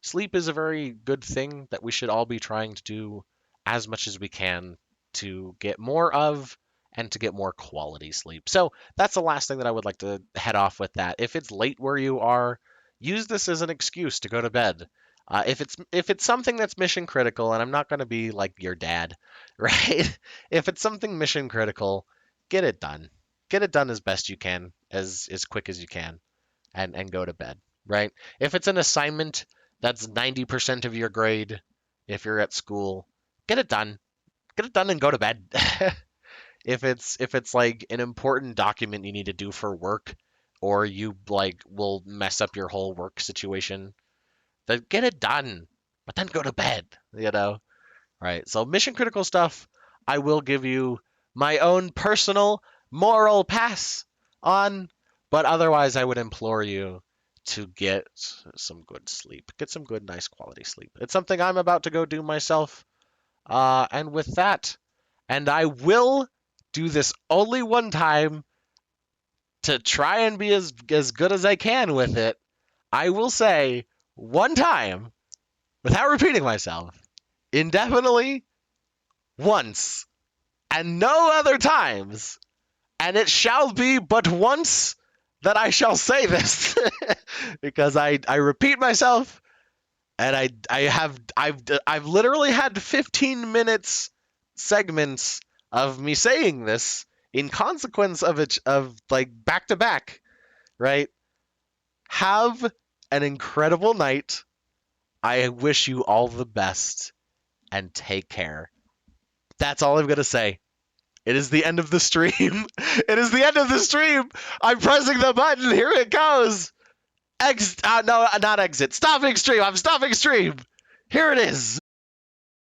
sleep is a very good thing that we should all be trying to do as much as we can to get more of and to get more quality sleep. So that's the last thing that I would like to head off with that. If it's late where you are, use this as an excuse to go to bed. If it's something that's mission critical, and I'm not going to be like your dad, right? If it's something mission critical, get it done. Get it done as best you can, as quick as you can, and go to bed, right? If it's an assignment that's 90% of your grade, if you're at school, get it done. Get it done and go to bed. If it's like an important document you need to do for work, or you like will mess up your whole work situation, then get it done, but then go to bed, you know? Right. So mission critical stuff, I will give you my own personal moral pass on, but otherwise I would implore you to get some good sleep. Get some good, nice quality sleep. It's something I'm about to go do myself. And with that, and I will do this only one time to try and be as good as I can with it. I will say one time, without repeating myself, indefinitely, once, and no other times, and it shall be but once that I shall say this, because I repeat myself, and I've literally had 15 minutes segments of me saying this in consequence of it, of like back to back, right? Have an incredible night. I wish you all the best, and take care. That's all I'm going to say. It is the end of the stream. It is the end of the stream. I'm pressing the button. Here it goes. No, not exit. Stopping stream. I'm stopping stream. Here it is.